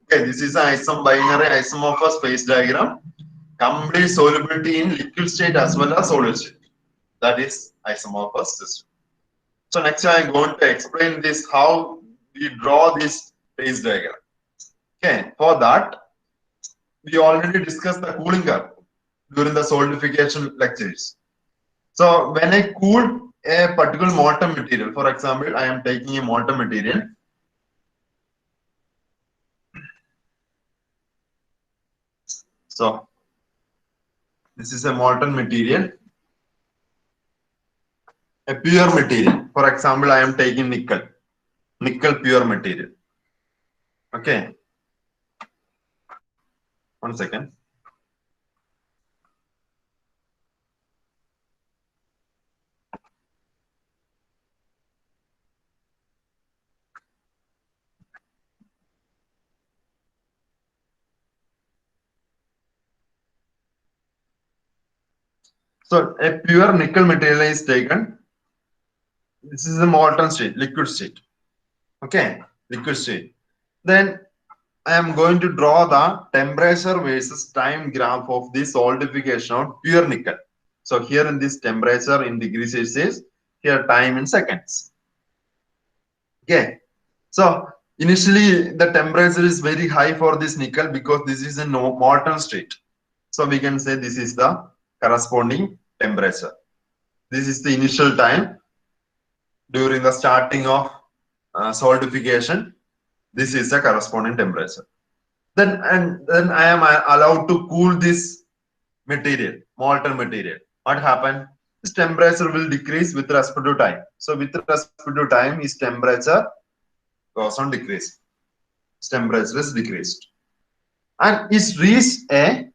Okay, this is an binary isomorphous phase diagram. Complete solubility in liquid state as well as solid state. That is isomorphous system. So next I am going to explain this how we draw this phase diagram. Okay, for that we already discussed the cooling curve during the solidification lectures. So when I cool a particular molten material, for example, I am taking a molten material. So this is a molten material, a pure material. For example, I am taking nickel pure material. Okay. 1 second. So a pure nickel material is taken. This is a molten state, liquid state. Okay, liquid state. Then I am going to draw the temperature versus time graph of the solidification of pure nickel. So here in this temperature in degrees Celsius, here time in seconds. Okay. So initially the temperature is very high for this nickel because this is a molten state. So we can say this is the corresponding temperature. This is the initial time during the starting of solidification. This is the corresponding temperature. Then I am allowed to cool this material, molten material. What happened? This temperature will decrease with respect to time. So with respect to time, is temperature goes on decrease. Its temperature is decreased, and it's reached a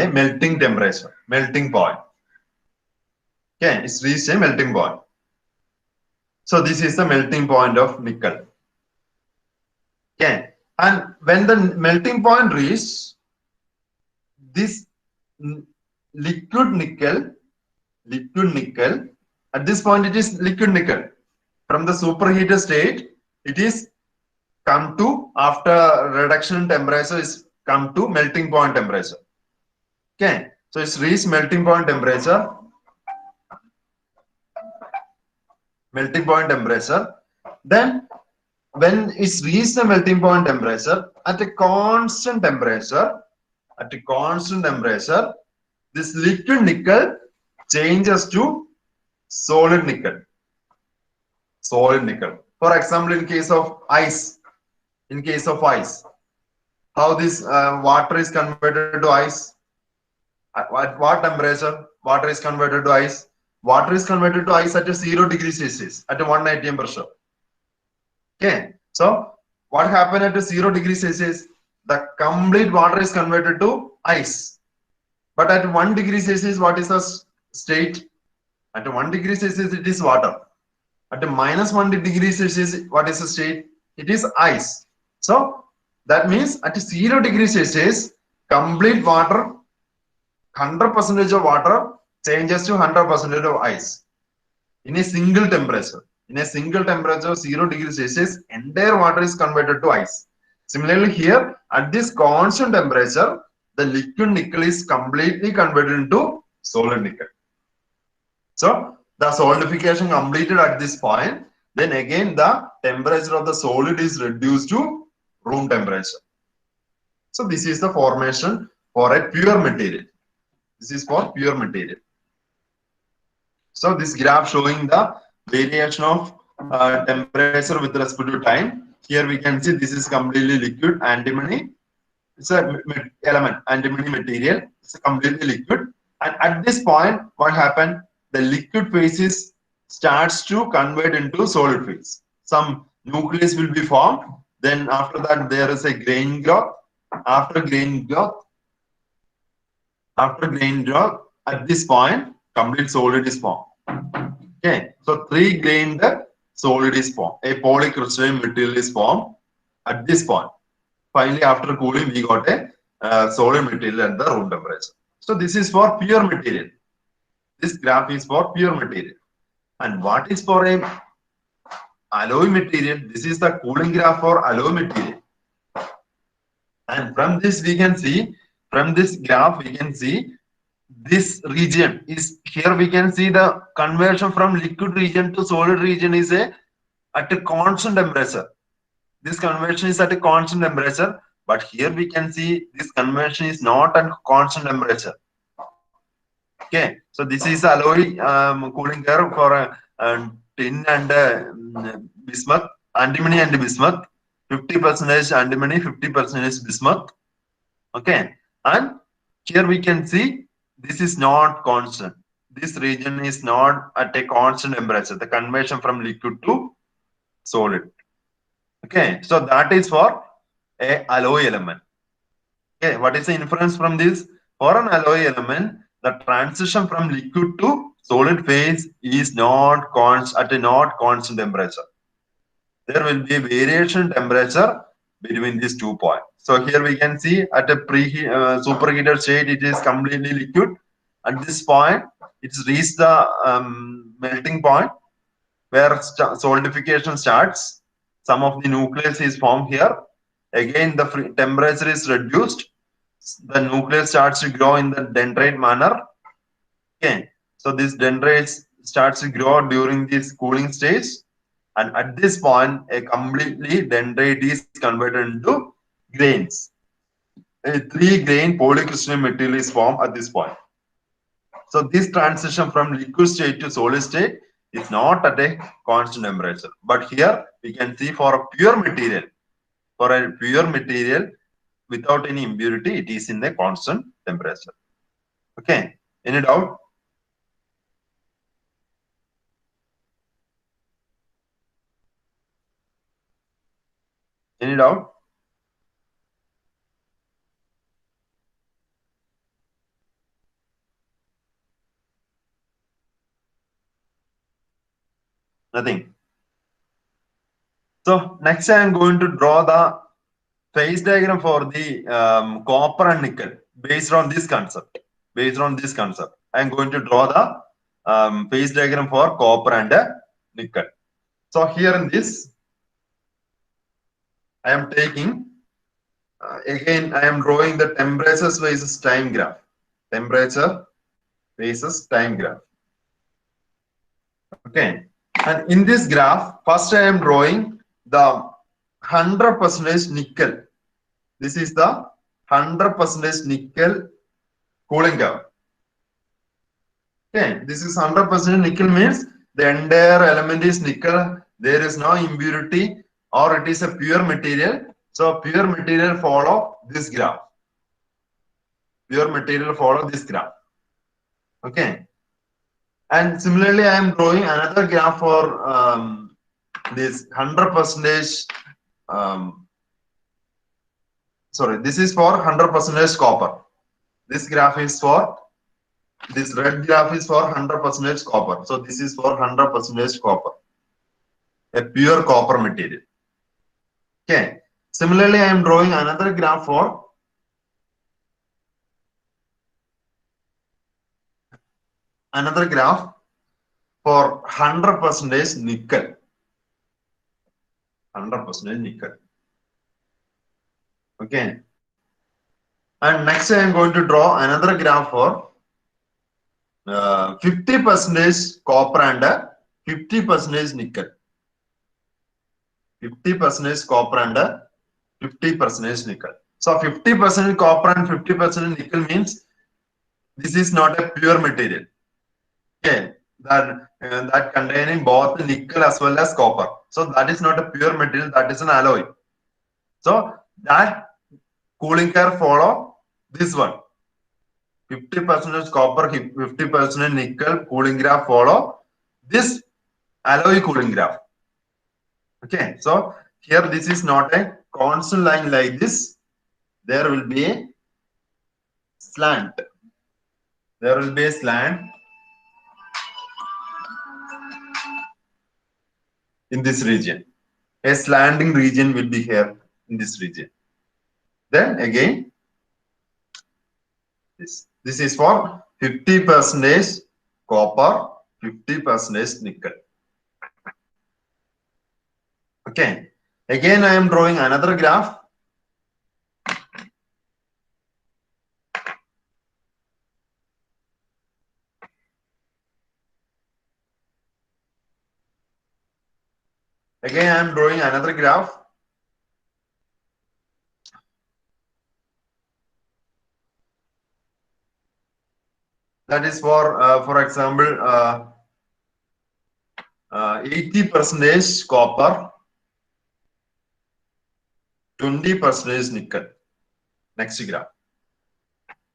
melting temperature, melting point. Okay, it's reached a melting point. So this is the melting point of nickel. Okay, and when the melting point reaches this liquid nickel, at this point it is liquid nickel. From the superheated state, it is come to, after reduction in temperature, is come to melting point temperature. Okay, so it's reached melting point temperature. Then when it's reached the melting point temperature, at a constant temperature, this liquid nickel changes to solid nickel. For example, in case of ice, how this water is converted to ice? At what temperature water is converted to ice? Water is converted to ice at a 0 degrees Celsius, at a 1 atm pressure. Okay, so what happened at a 0 degrees Celsius? The complete water is converted to ice. But at 1 degree Celsius, what is the state? At 1 degree Celsius, it is water. At a -1 degree Celsius, what is the state? It is ice. So that means at 0 degree Celsius, complete water, 100% of water changes to 100% of ice in a single temperature. In a single temperature, 0 degrees Celsius, entire water is converted to ice. Similarly, here at this constant temperature, the liquid nickel is completely converted into solid nickel. So the solidification completed at this point, then again the temperature of the solid is reduced to room temperature. So this is the formation for a pure material. This is for pure material. So this graph showing the variation of temperature with respect to time. Here we can see this is completely liquid antimony. It's a element, antimony material. It's completely liquid. And at this point, what happened? The liquid phase starts to convert into solid phase. Some nucleus will be formed. Then after that, there is a grain growth. After grain growth, at this point, complete solid is formed. Okay, so 3-grained solid is formed. A polycrystalline material is formed at this point. Finally, after cooling, we got a solid material at the room temperature. So this is for pure material. This graph is for pure material. And what is for a alloy material? This is the cooling graph for alloy material. And from this we can see, from this graph we can see this region is here. We can see the conversion from liquid region to solid region is at a constant temperature. This conversion is at a constant temperature, but here we can see this conversion is not at constant temperature. Okay, so this is alloy cooling curve for tin and bismuth, antimony and bismuth. 50% antimony, 50% bismuth. Okay, and here we can see this is not constant. This region is not at a constant temperature. The conversion from liquid to solid. Okay, so that is for a alloy element. Okay, what is the inference from this? For an alloy element, the transition from liquid to solid phase is not at a not constant temperature. There will be a variation in temperature between these 2 points. So here we can see at a superheated state, it is completely liquid. At this point, it's reached the melting point where solidification starts. Some of the nucleus is formed here. Again, the temperature is reduced. The nucleus starts to grow in the dendrite manner. Okay, so this dendrite starts to grow during this cooling stage. And at this point, a completely dendrite is converted into grains. A 3-grain polycrystalline material is formed at this point. So this transition from liquid state to solid state is not at a constant temperature. But here we can see for a pure material, without any impurity, it is in a constant temperature. Okay, any doubt? Any doubt? Nothing. So next I am going to draw the phase diagram for the copper and nickel based on this concept. I am going to draw the phase diagram for copper and nickel. So here in this, I am taking again I am drawing the temperatures versus time graph. Temperature versus time graph. Okay, and in this graph, first I am drawing the 100% nickel. This is the 100% nickel cooling curve. Okay, this is 100% nickel means the entire element is nickel. There is no impurity, or it is a pure material. So pure material follow this graph. Okay. And similarly, I am drawing another graph for this 100%. This is for 100% copper. This graph is for, this red graph is for 100% copper. So this is for 100% copper, a pure copper material. Okay. Similarly, I am drawing another graph for another graph for 100% nickel. 100% nickel. Okay. And next I am going to draw another graph for 50% copper and 50% nickel. 50% copper and 50% nickel. So 50% copper and 50% nickel means this is not a pure material. Okay, that containing both nickel as well as copper. So that is not a pure material, that is an alloy. So that cooling curve follow this one. 50% copper, 50% nickel cooling graph follow this alloy cooling graph. Okay, so here this is not a constant line like this. There will be a slant. There will be a slant in this region. A slanting region will be here in this region. Then again, this is for 50% copper, 50% nickel. Okay. Again, I am drawing another graph. Again, I am drawing another graph. That is for example, 80% copper, 20% nickel. Next graph.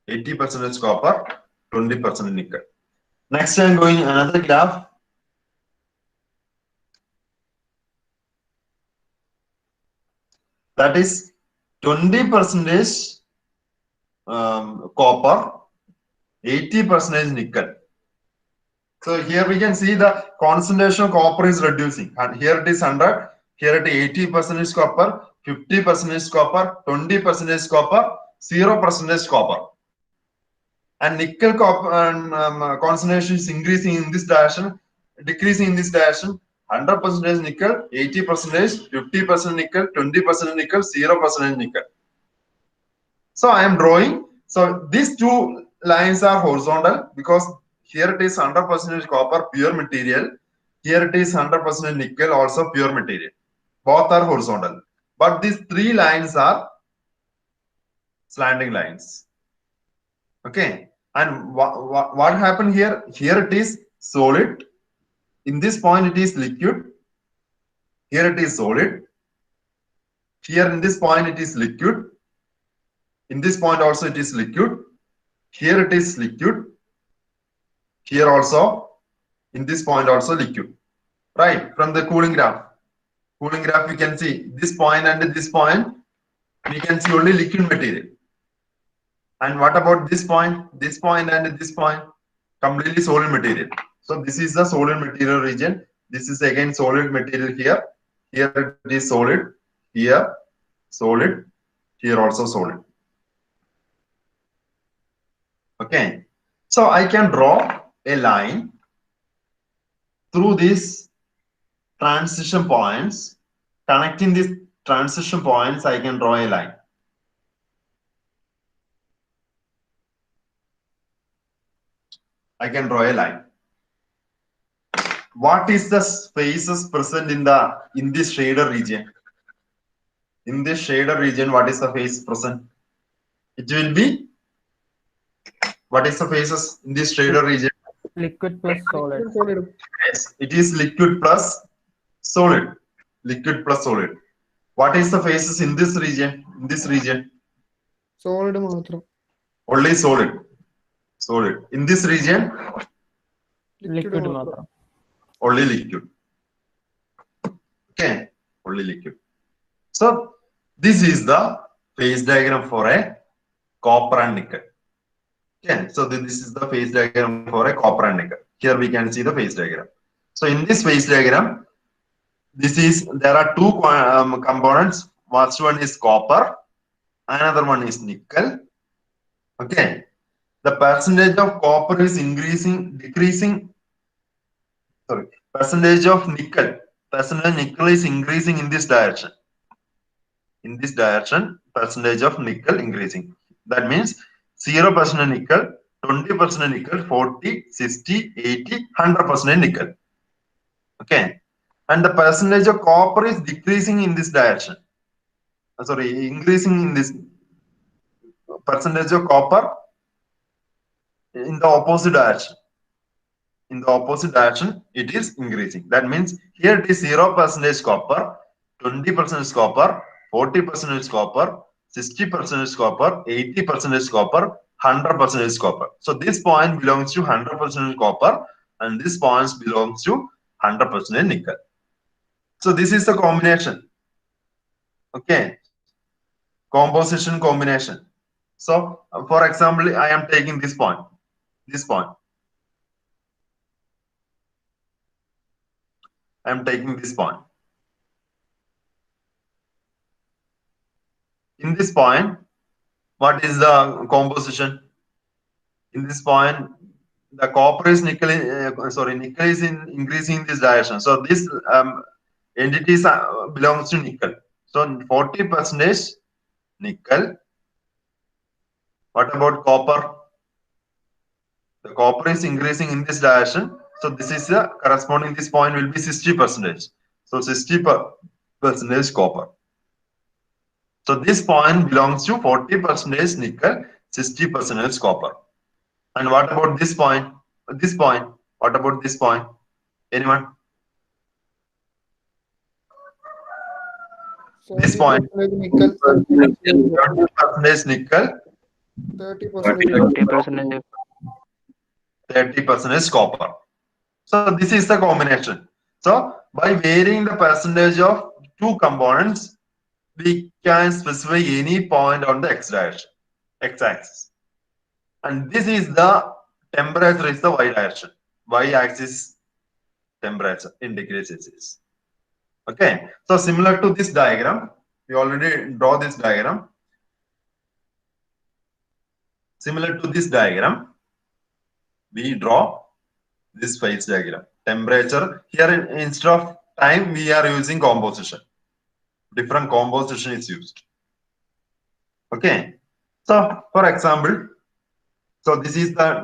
80% copper, 20% nickel. Next, I am going another graph. That is 20% copper, 80% nickel. So here we can see the concentration of copper is reducing. And here it is 100. Here it is 80% is copper, 50% is copper, 20% is copper, 0% copper. And nickel copper concentration is increasing in this direction, decreasing in this direction. 100% nickel, 80%, 50% nickel, 20% nickel, 0% nickel. So I am drawing. So these two lines are horizontal because here it is 100% copper, pure material. Here it is 100% nickel, also pure material. Both are horizontal. But these three lines are slanting lines. Okay. And what happened here? Here it is solid. In this point, it is liquid. Here it is solid. Here in this point, it is liquid. In this point also, it is liquid. Here it is liquid. Here also, in this point also liquid. Right, from the cooling graph. Cooling graph, we can see this point and this point, we can see only liquid material. And what about this point and this point? Completely solid material. So this is the solid material region. This is again solid material here. Here it is solid. Here solid. Here also solid. Okay. So I can draw a line through these transition points. Connecting these transition points, I can draw a line. I can draw a line. What is the spaces present in this shader region? In this shader region, what is the phase present? It will be, what is the phases in this shader region? Liquid plus solid. Yes, it is liquid plus solid. Liquid plus solid. What is the phases in this region? In this region? Solid മാത്രം. Only solid. Solid. In this region? Liquid മാത്രം. Only liquid. Okay, only liquid. So this is the phase diagram for a copper and nickel. Okay, so this is the phase diagram for a copper and nickel. Here we can see the phase diagram. So in this phase diagram, there are two components. First one is copper, another one is nickel. Okay, the percentage of copper is decreasing. Sorry, percentage of nickel is increasing in this direction. In this direction, percentage of nickel increasing. That means 0% nickel, 20% nickel, 40, 60, 80, 100% nickel. Okay, and the percentage of copper is decreasing in this direction. Sorry, increasing in this percentage of copper in the opposite direction. in the opposite direction, it is increasing. That means here it is 0% copper, 20% copper, 40% copper, 60% copper, 80% copper, 100% copper. So this point belongs to 100% copper, and this point belongs to 100% nickel. So this is the combination. Okay, composition combination. So for example, I am taking this point, I am taking this point. In this point, what is the composition? In this point, the copper is nickel is increasing in this direction. So this entities belongs to nickel. So 40% nickel. What about copper? The copper is increasing in this direction. So this is the corresponding, this point will be 60%. So 60% copper. So this point belongs to 40% nickel, 60% copper. And what about this point? What about this point? Anyone? This point. 70% nickel, 20% nickel, 30% 30% copper. So this is the combination. So by varying the percentage of two components, we can specify any point on the x-axis. And this is the temperature is the y direction. Y-axis temperature in degrees Celsius. Okay. So similar to this diagram, we already draw this diagram. Similar to this diagram, we draw this phase diagram. Temperature here instead of time, we are using composition. Different composition is used. Okay. So for example, so this is the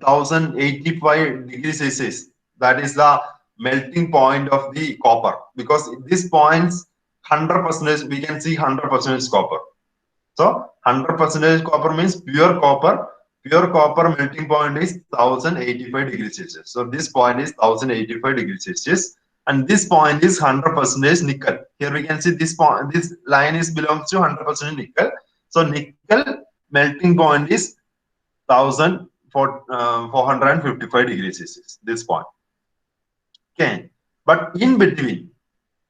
1085 degrees Celsius. That is the melting point of the copper, because this points 100%, we can see 100% copper. So 100% copper means pure copper. Pure copper melting point is 1085 degrees Celsius. So this point is 1085 degrees Celsius, and this point is 100% nickel. Here we can see this point. This line is belongs to 100% nickel. So nickel melting point is 1455 degrees Celsius. This point. Okay, but in between,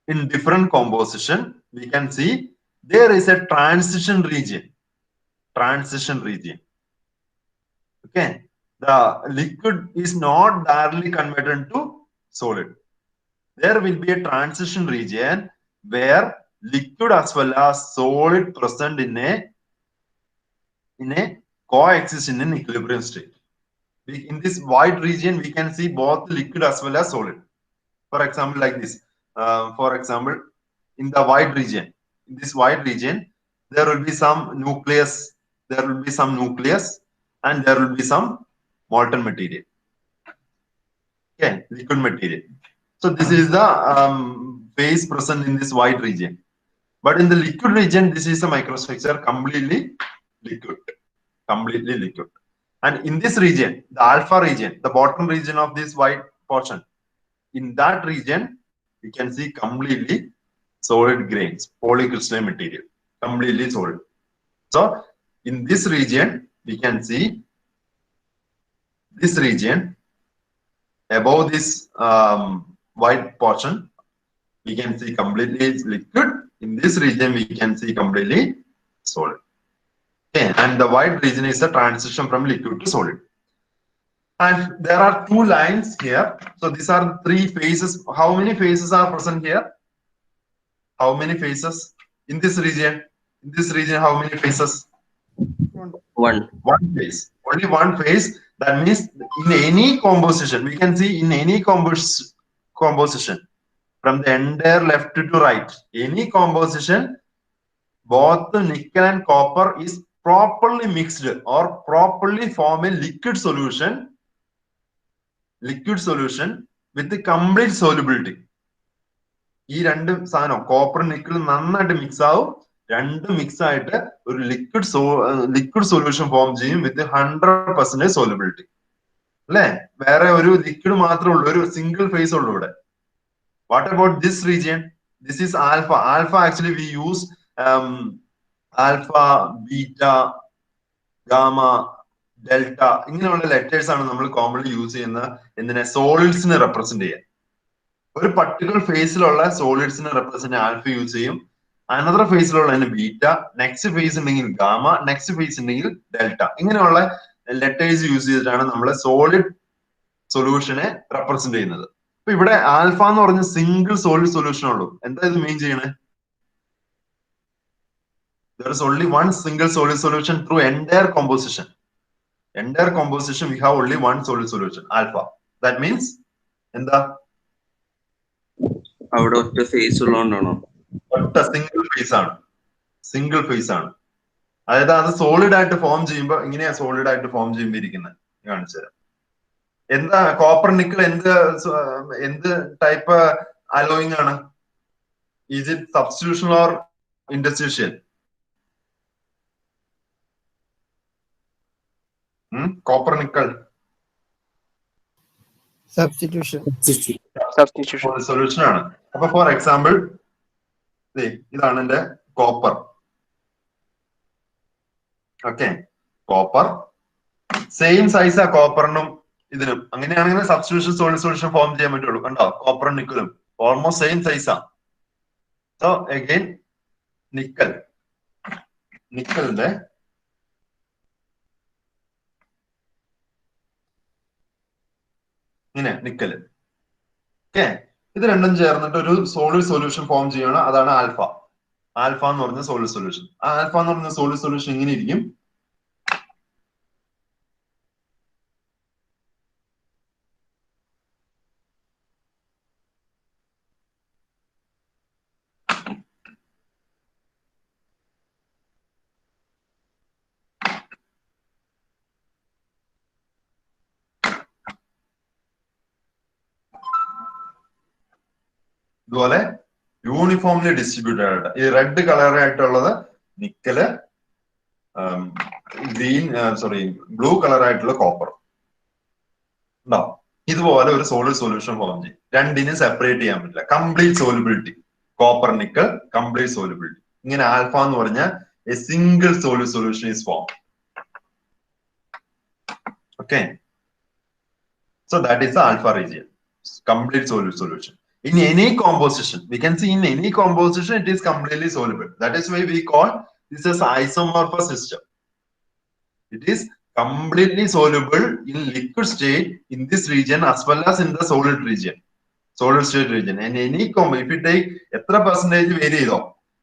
in different composition, we can see there is a transition region. Okay, the liquid is not directly converted to solid. There will be a transition region where liquid as well as solid present in a coexist in an equilibrium state. In this white region, we can see both liquid as well as solid. For example, like this. For example, in the white region, in this white region, there will be some nucleus. And there will be some molten material. Okay, liquid material. So this is the phase present in this white region. But in the liquid region, this is a microstructure completely liquid. And in this region, the alpha region, the bottom region of this white portion, in that region, you can see completely solid grains, polycrystalline material, completely solid. So in this region, we can see this region above this white portion, we can see completely liquid. In this region, we can see completely solid. Okay, and the white region is the transition from liquid to solid. And there are two lines here. So these are three phases. How many phases are present here? How many phases in this region? In this region, how many phases? One. One phase. Only one phase. That means in any composition, we can see in any composition from the entire left to right, any composition, both the nickel and copper is properly mixed or properly form a liquid solution with the complete solubility. ഈ രണ്ട് സാധനം copper nickel നന്നായിട്ട് mix ആവും, രണ്ട് mix ആയിട്ട് ഒരു liquid solution form ചെയ്യും വിത്ത് 100% solubility. അല്ലെ? വേറെ ഒരു ലിക്വിഡ് മാത്രമേ ഉള്ളൂ, ഒരു സിംഗിൾ ഫേസ് ഉള്ളൂ ഇവിടെ. What about this region? This is alpha. Alpha actually we use alpha, beta, gamma, delta ഇങ്ങനെയുള്ള ലെറ്റേഴ്സ് ആണ് നമ്മൾ കോമൺലി യൂസ് ചെയ്യുന്ന എന്തിനെ? സോളിഡ്സിനെ റെപ്രസെന്റ് ചെയ്യാൻ. ഒരു പർട്ടിക്കുലർ ഫേസിലുള്ള സോളിഡ്സിനെ റെപ്രസെന്റ് ആൽഫ യൂസ് ചെയ്യും. അനദർ ഫേസിലുള്ളതിന് ബീറ്റ, നെക്സ്റ്റ് ഫേസ് ഉണ്ടെങ്കിൽ ഗാമ, നെക്സ്റ്റ് ഫേസ് ഉണ്ടെങ്കിൽ ഡെൽറ്റ. ഇങ്ങനെയുള്ള ലെറ്റേഴ്സ് യൂസ് ചെയ്തിട്ടാണ് നമ്മൾ സോളിഡ് സൊല്യൂഷനെ റെപ്രസെന്റ് ചെയ്യുന്നത്. അപ്പൊ ഇവിടെ ആൽഫ എന്ന് പറഞ്ഞ സിംഗിൾ സോളിഡ് സൊല്യൂഷൻ ഉള്ളൂ. എന്താ ഇത് മീൻ ചെയ്യണേ? There is only one single solid solution through entire composition. Entire composition we have only one solid solution, alpha. That means എന്താ? അവിടെ ഒറ്റ ഫേസ് ഉള്ളതുകൊണ്ടാണോ? ഒറ്റ സിംഗിൾ ഫേസ് ആണ്. സിംഗിൾ ഫേസ് ആണ്. അതായത് അത് സോളിഡ് ആയിട്ട് ഫോം ചെയ്യുമ്പോൾ ഇങ്ങനെയാ സോളിഡ് ആയിട്ട് ഫോം ചെയ്യുമ്പോൾ ഇരിക്കുന്നത്. കാണിച്ചു തരാം. എന്താ കോപ്പർ നിക്കൽ എന്ത് ടൈപ്പ് അലോയിങ് ആണ്? Is it substitution or interstitial? Copper nickel substitution solution ആണ്. അപ്പൊ ഫോർ എക്സാമ്പിൾ ഇതാണ് എന്റെ കോപ്പർ. ഓക്കെ, കോപ്പർ സെയിം സൈസാ കോപ്പറിനും ഇതിനും. അങ്ങനെയാണെങ്കിൽ സബ്സ്റ്റിറ്റ്യൂഷൻ സൊല്യൂഷൻ ഫോം ചെയ്യാൻ പറ്റുള്ളൂ. കണ്ടോ? കോപ്പറും നിക്കലും ഓൾമോസ്റ്റ് സെയിം സൈസാ. സോ അഗൈൻ നിക്കലിന്റെ ഇങ്ങനെ നിക്കല്. ഓക്കെ, ഇത് രണ്ടും ചേർന്നിട്ട് ഒരു സോളിഡ് സൊല്യൂഷൻ ഫോം ചെയ്യണം. അതാണ് ആൽഫ. ആൽഫ എന്ന് പറഞ്ഞ സോളിഡ് സൊല്യൂഷൻ. ആൽഫ എന്ന് പറഞ്ഞ സോളിഡ് സൊല്യൂഷൻ ഇങ്ങനെ ഇരിക്കും. ഇതുപോലെ യൂണിഫോംലി ഡിസ്ട്രിബ്യൂട്ടഡ് ആയിട്ട്. ഈ റെഡ് കളർ ആയിട്ടുള്ളത് നിക്കല്, ബ്ലൂ കളർ ആയിട്ടുള്ള കോപ്പർ ഉണ്ടാവും. ഇതുപോലെ ഒരു സോളിഡ് സൊല്യൂഷൻ ഫോം ചെയ്യും. രണ്ടിനും സെപ്പറേറ്റ് ചെയ്യാൻ പറ്റില്ല. Complete solubility. Copper nickel complete solubility. ഇങ്ങനെ ആൽഫ എന്ന് പറഞ്ഞ A single solid solution is form. Okay, so that is the alpha region, complete solid solution. In any composition, we can see in any composition it is completely soluble. That is why we call this as isomorphous system. It is completely soluble in liquid state in this region as well as in the solid region, solid state region. And any if you take എത്ര percentage vary ചെയ്തോ,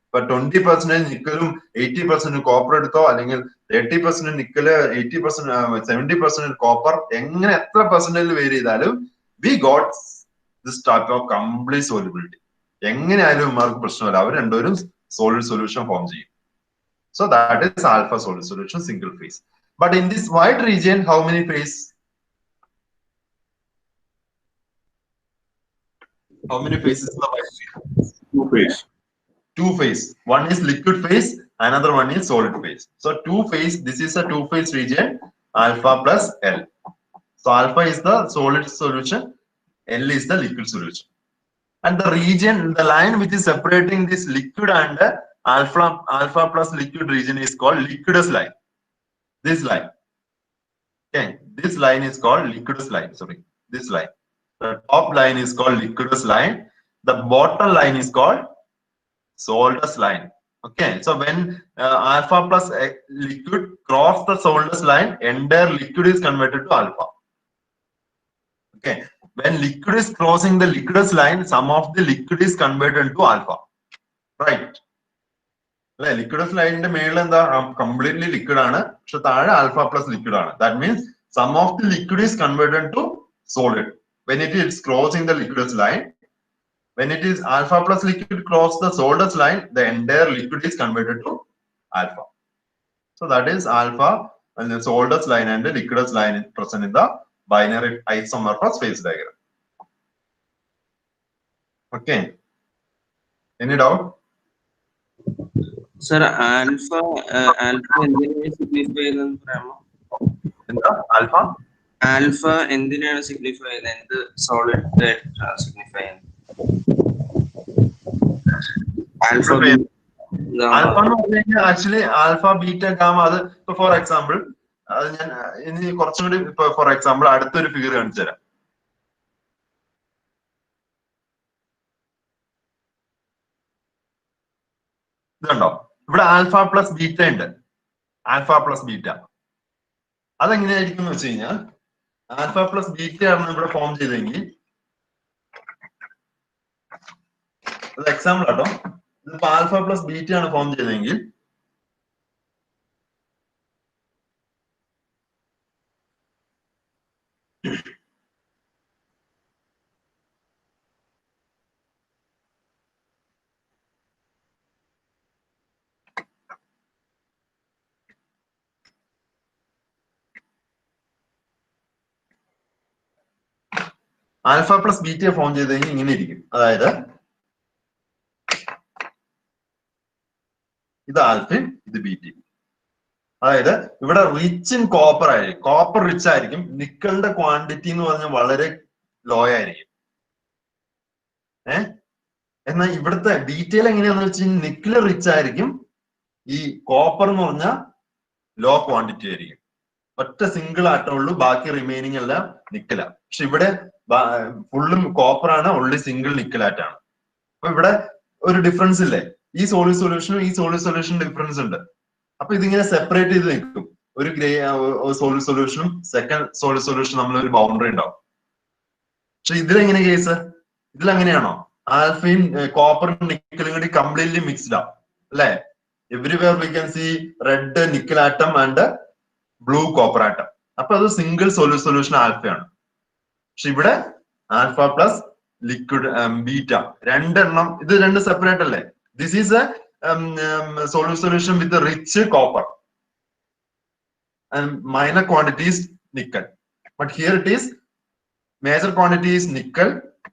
ഇപ്പൊ 20% നിക്കലും 80% copper എടുത്തോ, അല്ലെങ്കിൽ 30% നിക്കല് 80% 70% copper, എങ്ങനെ എത്ര percentage vary ചെയ്താലും we got this type of complete solubility. എങ്ങനെയായാലും ഇവർക്ക് പ്രശ്നമില്ല, അവർ രണ്ടുപേരും സോളിഡ് സൊല്യൂഷൻ ഫോം ചെയ്യും. So that is alpha solid solution, single phase. But in this wide region, how many phase? How many phases in the wide region? Two phase. Two phase. One is liquid phase, another one is solid phase. So two phase, this is a two phase region, alpha plus L. So alpha is the solid solution, L is the liquid solution. And the region, the line which is separating this liquid and alpha plus liquid region is called liquidous line. This line. Okay, this line is called liquidous line. Sorry, this line. The top line is called liquidous line. The bottom line is called solidus line. Okay, so when alpha plus liquid cross the solidus line, entire liquid is converted to alpha. Okay, when liquid is crossing the liquidous line, some of the liquid is converted to alpha. Right? Liquidous line in the middle and the completely liquid ആണ്, പക്ഷെ താഴെ alpha plus liquid ആണ്. That means some of the liquid is converted to solid. When it is crossing the liquidous line, when it is alpha plus liquid cross the solidus line, the entire liquid is converted to alpha. So that is alpha, and the solidus line and the liquidous line is present in the binary isomorphous phase diagram. Okay. Any doubt? Sir, alpha എന്തിനാണ് signify ചെയ്യുന്നത് പറയാമോ? എന്താ alpha? Alpha എന്തിനാണ് signify ചെയ്യുന്നത്? എന്ത് solid signify ചെയ്യുന്നത്? Alpha alpha എന്ന് പറഞ്ഞു കഴിഞ്ഞാൽ ആക്ച്വലി ആൽഫ ബീറ്റ ഗാമ, അത് ഇപ്പൊ ഫോർ എക്സാമ്പിൾ അത് ഞാൻ ഇനി കുറച്ചും കൂടി ഇപ്പൊ ഫോർ എക്സാമ്പിൾ അടുത്തൊരു ഫിഗർ കാണിച്ചു തരാം. ഇതുണ്ടോ, ഇവിടെ ആൽഫ പ്ലസ് ബീറ്റ ഉണ്ട്. ആൽഫ പ്ലസ് ബീറ്റ അതെങ്ങനെയായിരിക്കും എന്ന് വെച്ച് കഴിഞ്ഞാൽ, ആൽഫ പ്ലസ് ബീറ്റ ആണ് ഇവിടെ ഫോം ചെയ്തെങ്കിൽ, അത് എക്സാമ്പിൾ ആട്ടോ, ഇതിപ്പോ ആൽഫ പ്ലസ് ബീറ്റ ആണ് ഫോം ചെയ്തെങ്കിൽ ആൽഫ പ്ലസ് ബീറ്റ ഫോം ചെയ്തെങ്കിൽ ഇങ്ങനെ ഇരിക്കും. അതായത് ഇത് ആൽഫയും ഇത് ബീറ്റയും. അതായത് ഇവിടെ റിച്ച് ഇൻ കോപ്പർ ആയിരിക്കും, കോപ്പർ റിച്ച് ആയിരിക്കും. നിക്കലിന്റെ ക്വാണ്ടിറ്റി എന്ന് പറഞ്ഞാൽ വളരെ ലോ ആയിരിക്കും. എന്നാൽ ഇവിടുത്തെ ഡീറ്റെയിൽ എങ്ങനെയാന്ന് വെച്ച് കഴിഞ്ഞാൽ നിക്കല് റിച്ച് ആയിരിക്കും, ഈ കോപ്പർ എന്ന് പറഞ്ഞാൽ ലോ ക്വാണ്ടിറ്റി ആയിരിക്കും. ഒറ്റ സിംഗിൾ ആട്ടേ ഉള്ളൂ, ബാക്കി റിമൈനിങ് എല്ലാം നിക്കല. പക്ഷെ ഇവിടെ ഫുള്ളും കോപ്പർ ആണ്, ഉള്ളി സിംഗിൾ നിക്കലാറ്റാണ്. അപ്പൊ ഇവിടെ ഒരു ഡിഫറൻസ് ഇല്ലേ, ഈ സോളിഡ് സൊല്യൂഷനും ഈ സോളിഡ് സൊല്യൂഷനും ഡിഫറൻസ് ഉണ്ട്. അപ്പൊ ഇതിങ്ങനെ സെപ്പറേറ്റ് ചെയ്ത് നിൽക്കും. ഒരു സോളിഡ് സൊല്യൂഷനും സെക്കൻഡ് സോളിഡ് സൊല്യൂഷനും നമ്മളൊരു ബൗണ്ടറി ഉണ്ടാവും. പക്ഷെ ഇതിലെങ്ങനെ കേസ്, ഇതിലെങ്ങനെയാണോ ആൽഫയും കോപ്പറും നിക്കലും കൂടി കംപ്ലീറ്റ്ലി മിക്സ്ഡ് ആണ് അല്ലെ. Everywhere we can see red nickel atom and blue copper atom. അപ്പൊ അത് സിംഗിൾ സോളിഡ് സൊല്യൂഷൻ ആൽഫയാണ്. പക്ഷെ ഇവിടെ ആൽഫ പ്ലസ് ലിക്വിഡ് ബീറ്റ രണ്ടെണ്ണം, ഇത് രണ്ട് സെപ്പറേറ്റ് അല്ലേ. This is A solid solution with rich copper and minor quantities nickel. But here it is major quantities nickel,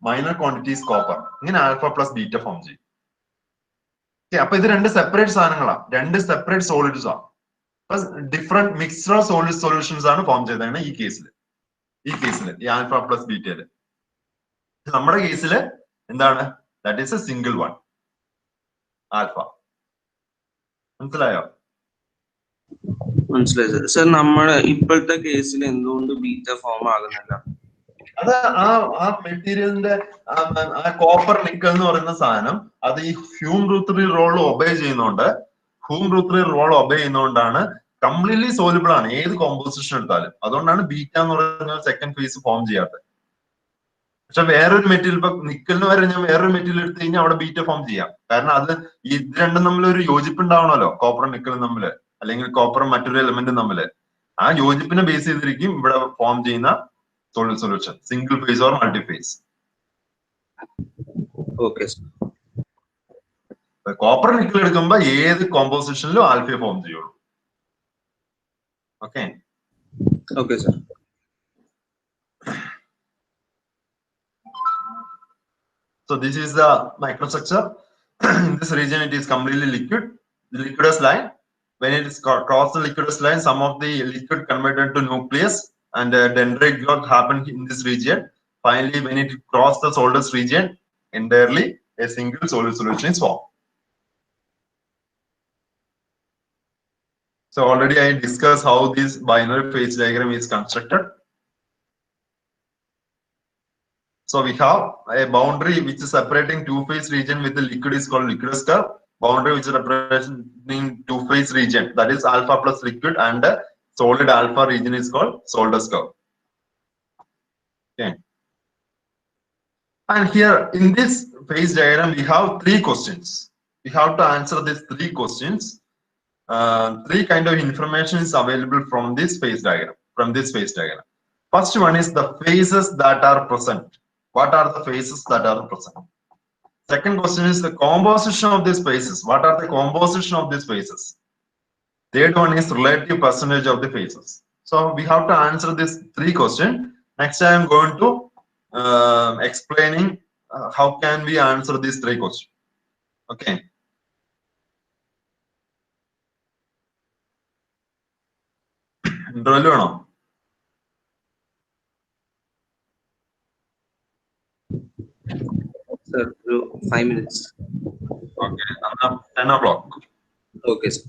minor quantities copper. ഇങ്ങനെ alpha plus beta form ചെയ്യും. അപ്പൊ ഇത് രണ്ട് separate സാധനങ്ങളാണ്, രണ്ട് സെപ്പറേറ്റ് സോളിഡ്സ് ആണ്. Different mixed of solid solutions ആണ് form ചെയ്തതാണ് ഈ കേസിൽ. ഈ ആൽഫ പ്ലസ് ബീറ്റയില്. നമ്മുടെ കേസില് എന്താണ്, that is A single one alpha. മനസ്സിലായോ? മനസ്സിലായി സർ. സർ നമ്മുടെ ഇപ്പോഴത്തെ കേസിൽ എന്തുകൊണ്ട് ബീറ്റ ഫോം ആകുന്നില്ല? അത് ആ മെറ്റീരിയലിന്റെ ആ കോപ്പർ നിക്കൽ എന്ന് പറയുന്ന സാധനം അത് ഈ ഹ്യൂം റൂത്തറി റോൾ ഒബേ ചെയ്യുന്നതുകൊണ്ടാണ് കംപ്ലീറ്റ്ലി സോലിബിൾ ആണ് ഏത് കോമ്പോസിഷൻ എടുത്താലും. അതുകൊണ്ടാണ് ബീറ്റ എന്ന് പറയുന്ന സെക്കൻഡ് ഫേസ് ഫോം ചെയ്യാത്തത്. പക്ഷെ വേറൊരു മെറ്റീരിയൽ, ഇപ്പൊ നിക്കലിന് വരെ ഞാൻ വേറൊരു മെറ്റീരിയൽ എടുത്തു കഴിഞ്ഞാൽ അവിടെ ബീറ്റ ഫോം ചെയ്യാം. കാരണം അത് ഇത് രണ്ടും തമ്മിൽ ഒരു യോജിപ്പ് ഉണ്ടാവണമല്ലോ, കോപ്പറും നിക്കലും തമ്മില്, അല്ലെങ്കിൽ കോപ്പറും മറ്റൊരു എലമെന്റും തമ്മില്. ആ യോജിപ്പിനെ ബേസ് ചെയ്തിരിക്കും ഇവിടെ ഫോം ചെയ്യുന്ന solid solution, single phase or multi phase. Okay. Copper nickel എടുക്കുമ്പോ ഏത് കോമ്പോസിഷനിലും ആൽഫയെ ഫോം ചെയ്യുള്ളൂ. Okay okay sir. So this is the microstructure. In this region, it is completely liquid. The liquidous line, when it is cross the liquidous line, some of the liquid converted to nucleus and dendrite growth happen in this region. Finally, when it cross the solidus region, entirely a single solid solution is formed. So already I discussed how this binary phase diagram is constructed. So we have a boundary which is separating two-phase region with the liquid is called liquidous curve. Boundary which is representing two-phase region, that is alpha plus liquid, and solid alpha region is called solidus curve. Okay. And here in this phase diagram we have three questions. We have to answer these three questions. Three kind of information is available from this phase diagram. First one is the phases that are present. What are the phases that are present? Second question is the composition of these phases. What are the composition of these phases? Third one is relative percentage of the phases. So we have to answer these three questions. Next I am going to explaining how can we answer these three questions. Okay. Intro Sir, 5 minutes. Okay, 10 o'clock. Okay, sir.